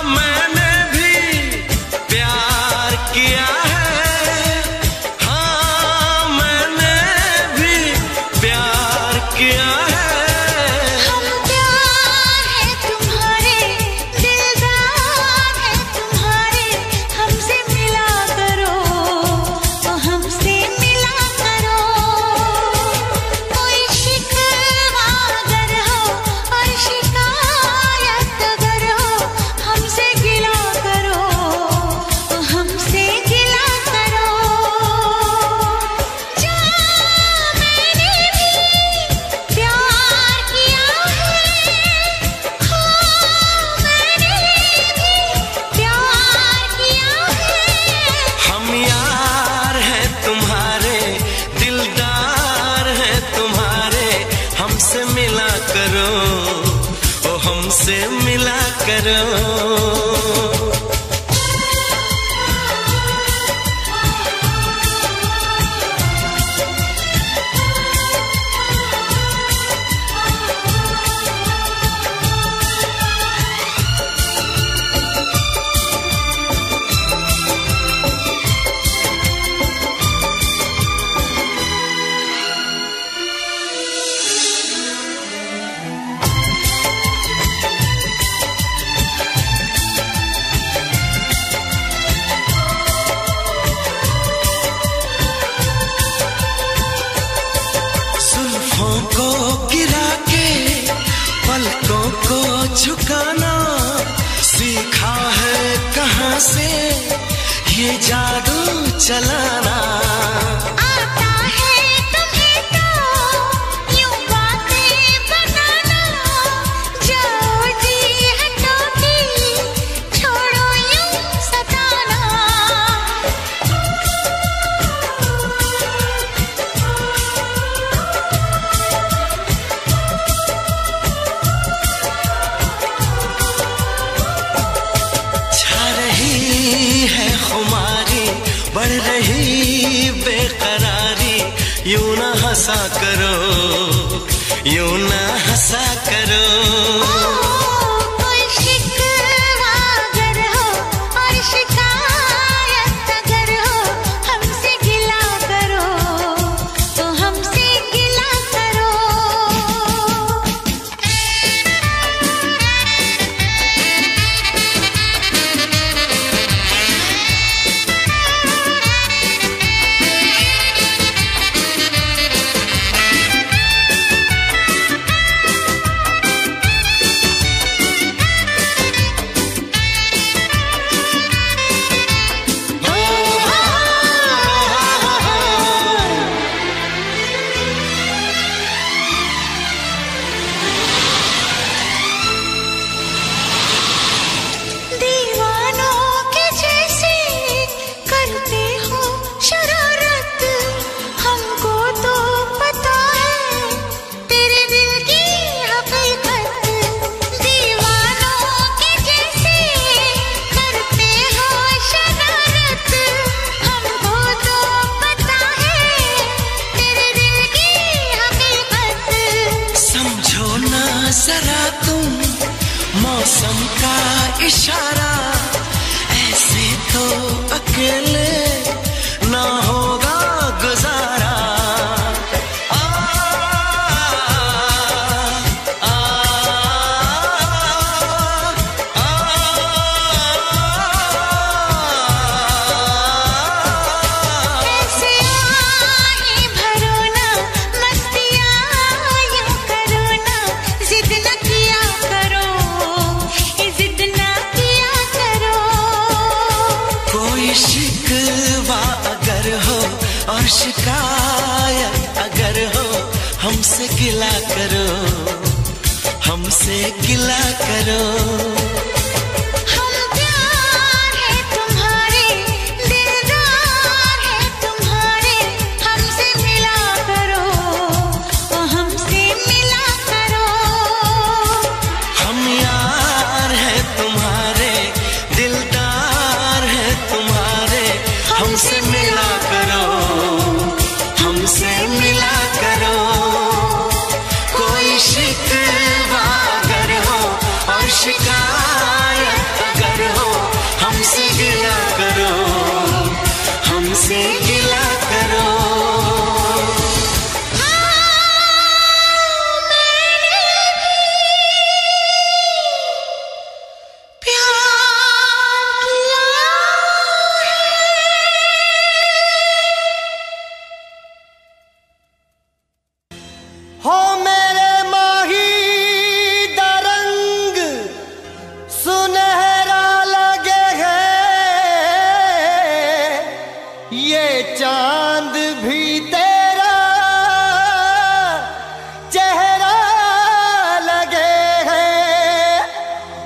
मैंने भी प्यार किया है, हाँ मैंने भी प्यार किया है। हम प्यार है तुम्हारे, दिलदार है तुम्हारे, हमसे मिला करो, हमसे मिला करो। कोई शिकवा अगर हो और शिकायत अगर हो, हमसे गिला करो, हमसे गिला करो। जा मैंने भी प्यार किया है, हाँ मैंने भी प्यार किया है। हम यार हैं तुम्हारे, दिलदार हैं तुम्हारे, हमसे मिला करो, ओ हमसे मिला करो। जुल्फों को गिरा के पलकों को झुकाना सीखा है कहाँ से ये जादू चलाना। आता है तुम्हें तो यूं बातें बनाना, जाओ जी हटोगी, छोड़ो यूं सताना। छा रही है खुमारी, बढ़ रही बेकरारी, यूं ना हंसा करो, यूं ना हंसा करो। कोई शिकवा अगर हो और शिकायत अगर हो, हमसे गिला करो, तो हमसे गिला करो। दीवानों के जैसे करते हो शरारत, हमको तो पता है तेरे दिल की हकीकत। दीवानों के जैसे करते हो शरारत, हमको तो पता है तेरे दिल की हकीकत। समझो ना जरा तुम मौसम का इशारा, ऐसे तो अकेले ना होगा गुजारा। आ, आ, आ, आ, ऐसे आहें भरो ना, मस्तियाँ यूं करो ना, जिद न किया करो, जिद न किया करो। कोई शिकवा अगर हो और शिकायत अगर हो, हमसे गिला करो, हमसे गिला करो। हम प्यार है तुम्हारे, दिलदार है तुम्हारे, हमसे मिला करो, हमसे मिला करो। हम यार है तुम्हारे, दिलदार है तुम्हारे, हमसे मिला करो, हमसे मिला करो। कोई शिकवा अगर हो और शिकायत अगर हो, हमसे गिला करो, हमसे गिला करो। हो मेरे माही दा रंग सुनहरा लगे है, ये चांद भी तेरा चेहरा लगे है।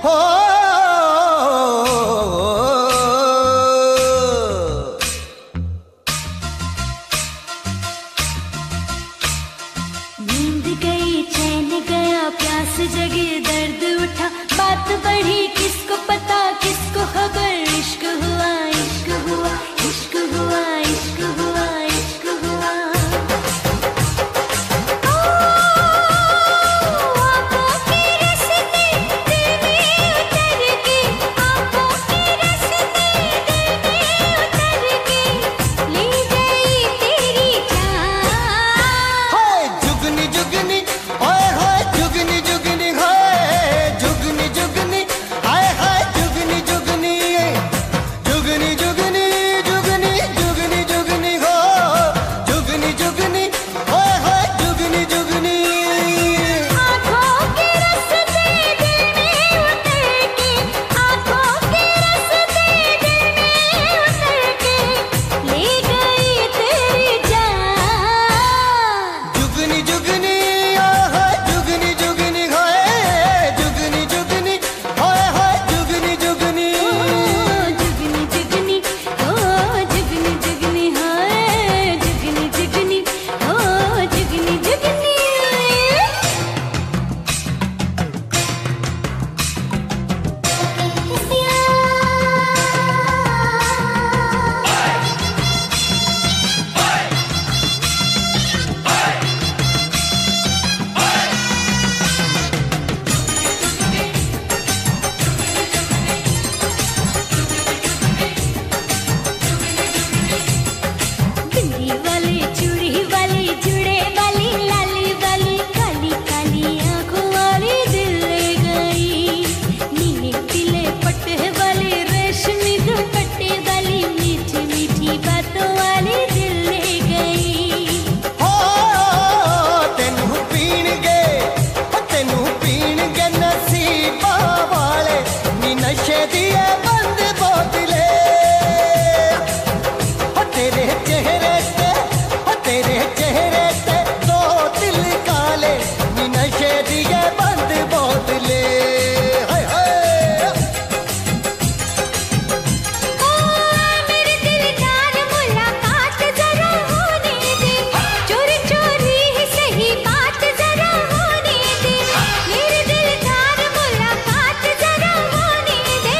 हो नींद गई, चैन गया, प्यास जगी, दर्द उठा, बात बढ़ी, किसको पता किसको खबर। इश्क हुआ, इश्क हुआ, इश्क हुआ, इश्क हुआ, इश्क हुआ। आँखों के रस्ते दिल में उतर के, आँखों के रस्ते दिल में उतर के, ले गई तेरी जान। हाय जुगनी जुगनी, हाय हाय जुगनी जुगनी, हाय जुगनी जुगनी, हाय हाय जुगनी जुगनी, जुगनी जुगनी, जुगनी जुगनी जुगनी, हो जुगनी जुगनी, हाय हाय जुगनी जुगनी। आँखों के रस्ते दिल में उतर के, आँखों के रस्ते दिल में उतर के, ले गई तेरी जान। जुगनी जुगनी, हाय जुगनी जुगनी, हाय जुगनी जुगनी, हाय हाय जुगनी जुगनी। जुगनी जुगनी, ओ जुगनी जुगनी, हाय जुगनी जुगनी, ओ जुगनी जुगनी। बिंदी वाली, चूड़ी वाली, जुड़े वाली, लाली वाली, काली काली आंखों वाली दिल ले गई। नीले पीले पट्टे वाली, रेशमी दुपट्टे वाली, मीठी मीठी बातों वाली दिल ले गई। हो तेनू पीणगे, तेनू पीणगे नसीबा वाले, नी नशे दिए बंद बोतले। हो तेरे चेहरे ते, हो तेरे चेहरे ते दो दिल काले, नी नशे दिए बंद बोतले। हाय हाय ओ मेरे दिलदार मुलाकात जरा होने दे, चोरी चोरी ही सही बात जरा होने दे। मेरे दिलदार मुलाकात जरा होने दे,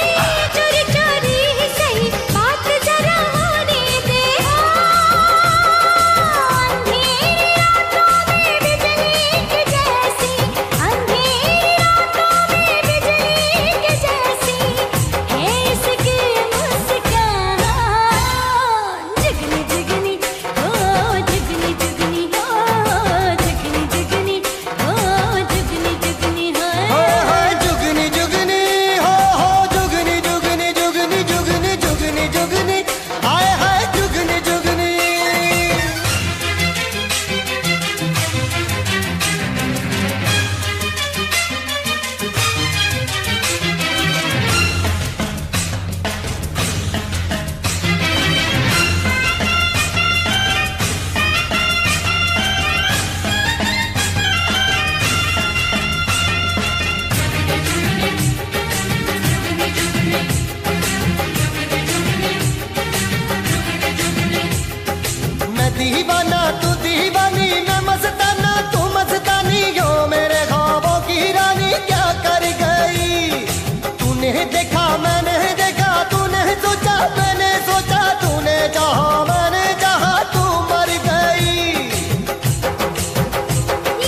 देखा मैंने देखा, तूने सोचा मैंने सोचा, तूने चाहा मैंने चाहा, तू मर गई।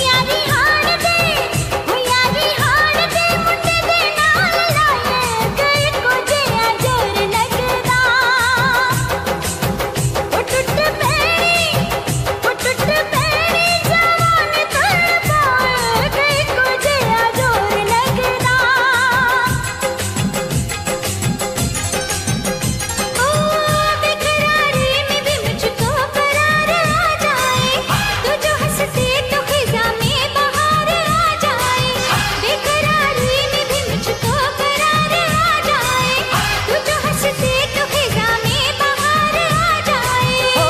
यारी हार दे, वो यारी हार दे, मुंडे दे नाल लाए गए को जिया जोर लगदा। वो टुट पैरी जवान कर पाए गए को जिया जोर लगदा। ओ बेकरारी में भी मुझको करार आ जाए, तू जो हंसती तो खिज़ा में बहार आ जाए। बेकरारी में भी मुझको करार आ जाए, तू जो हंसती तो खिज़ा में बहार आ जाए। ओ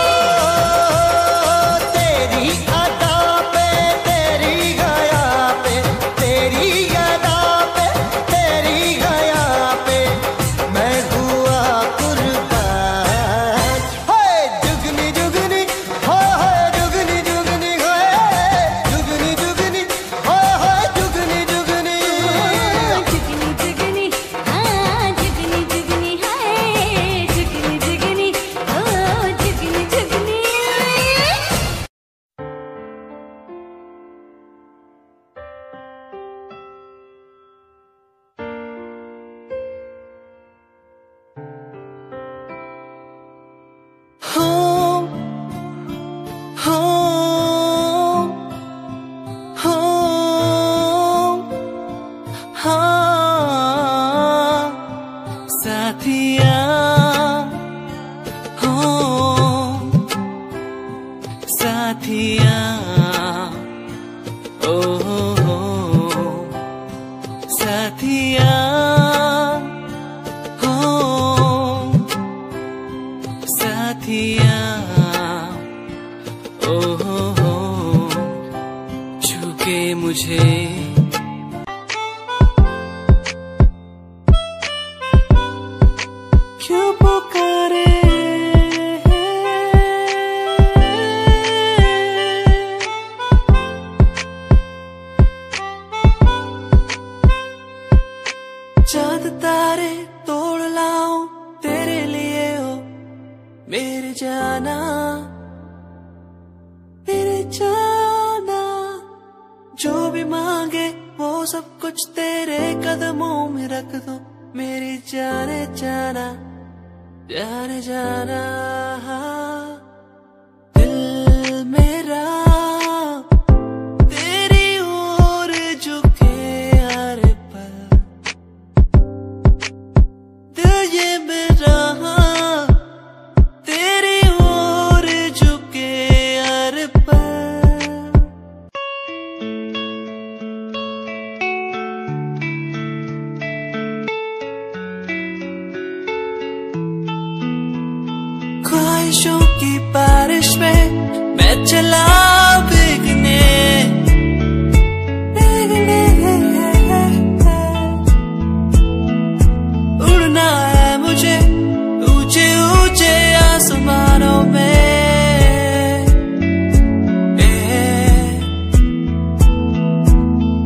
तेरी अदा पे तेरी गया पे, तेरी अदा पे तेरी गया पे मैं हुआ कुर्बान। हाय जुगनी जुगनी हाय जुगनी जुगनी हाय जुगनी जुगनी हाय जुगनी जुगनी। जुगनी जुगनी हाँ जुगनी जुगनी हाय जुगनी जुगनी ओ जुगनी जुगनी। हो हो हो हाँ साथिया हो साथिया ओ हो साथिया हो साथिया ओ हो छूके मुझे क्यों पुकारे चांद तारे तोड़ लाऊं तेरे लिए हो मेरे जाना, मेरे जाना। जो भी मांगे वो सब कुछ तेरे कदमों में रख दो मेरी जाने जाना, जाने जाना। दिल मेरा तेरी ओर झुके हर पल, दिल ये मेरा तेरी ओर झुके हर पल। ख्वाहिशों की बारिश में मैं चला भीगने, भीगने उड़ना है मुझे ऊंचे ऊंचे आसमानों में।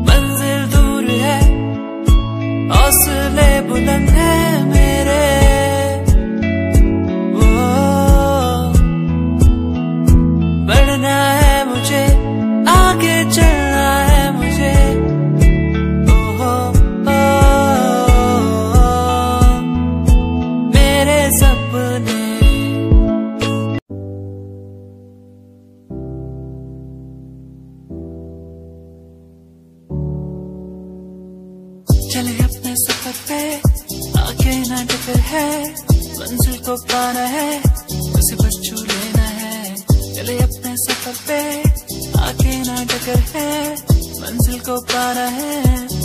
मंजिल दूर है हौसले बुलंद है मेरे, वो बढ़ना है मुझे आगे चलना है मुझे। मेरे सपने चले अपने सफर पे आगे ना टकर है, मंजिल को पाना है उसे बस छू लेना है। चले अपने सफर पे आगे ना टकर है, मंजिल को पाना है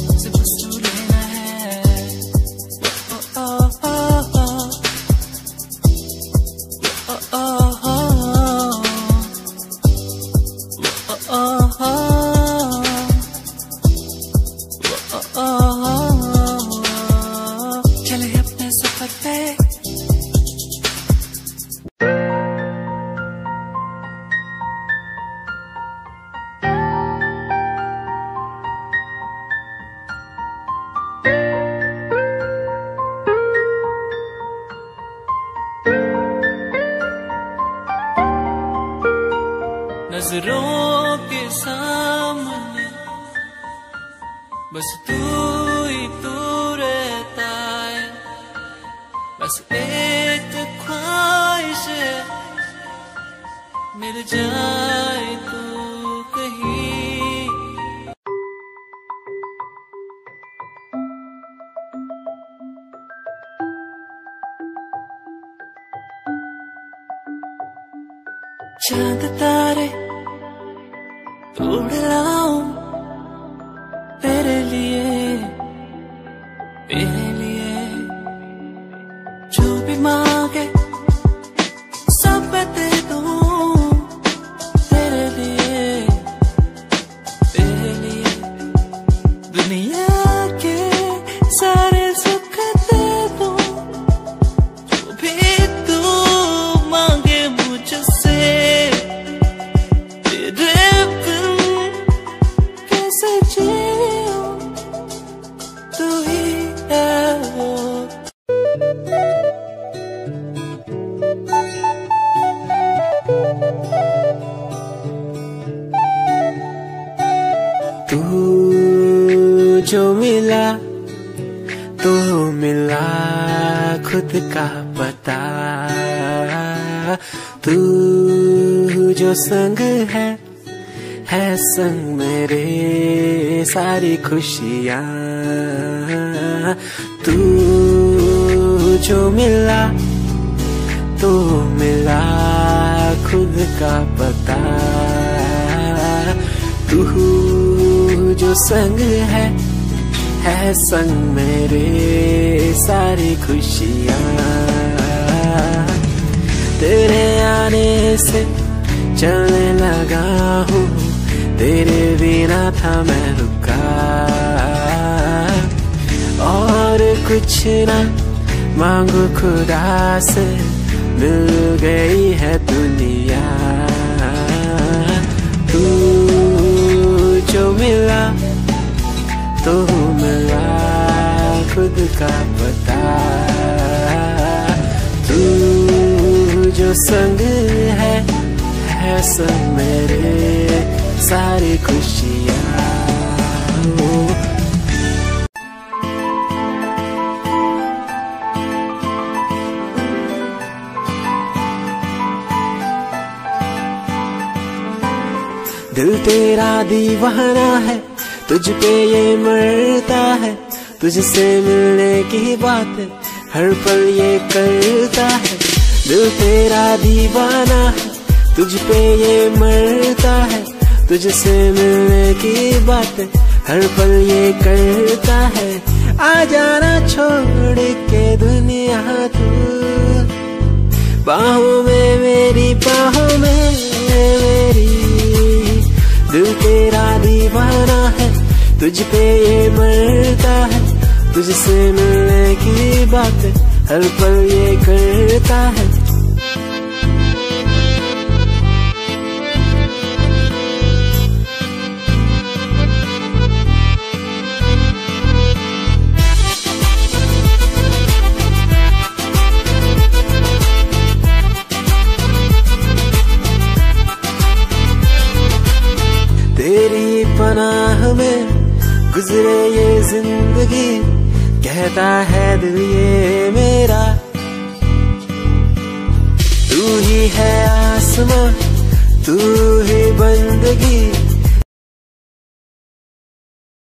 उसे बस छू लेना है। ओ ओ ओ ओ ओ ओ ओ ओ चले अपने सफर पे। नजरों के सामने बस तू ही तू रहता है, बस एक ख्वाहिश है मिल जाए तू कहीं। चांद तारे तोड़ लाऊं तेरे लिए, तेरे लिए जो भी मांगे सब दे दूं तेरे लिए, तेरे लिए दुनिया के सारे सुख दे दूं जो भी तू मांगे मुझसे। तू जो मिला तो मिला खुद का पता, तू जो संग है संग मेरे सारी खुशियाँ। तू जो मिला तो मिला खुद का पता, तू जो संग है संग मेरे सारी खुशियाँ। तेरे आने से चलने लगा हूँ, तेरे बिना था मैं रुका, और कुछ ना मांगू खुदा से मिल गई है दुनिया। तू जो मिला तो मिला खुद का पता, तू जो संग है संग मेरे सारी खुशियाँ। दिल तेरा दीवाना है, तुझ पे ये मरता है, तुझसे मिलने की बात हर पल ये करता है। दिल तेरा दीवाना है, तुझ पे ये मरता है, तुझसे मिलने की बात हर पल ये करता है। आ जाना छोड़ के दुनिया तू, बाहों में मेरी, बाहों में मेरी। दिल तेरा दीवाना है, तुझ पे ये मरता है, तुझसे मिलने की बात हर पल ये करता है। तेरी पनाह में गुजरे ये जिंदगी, कहता है दिल ये मेरा। तू ही है आसमां, तू ही बंदगी,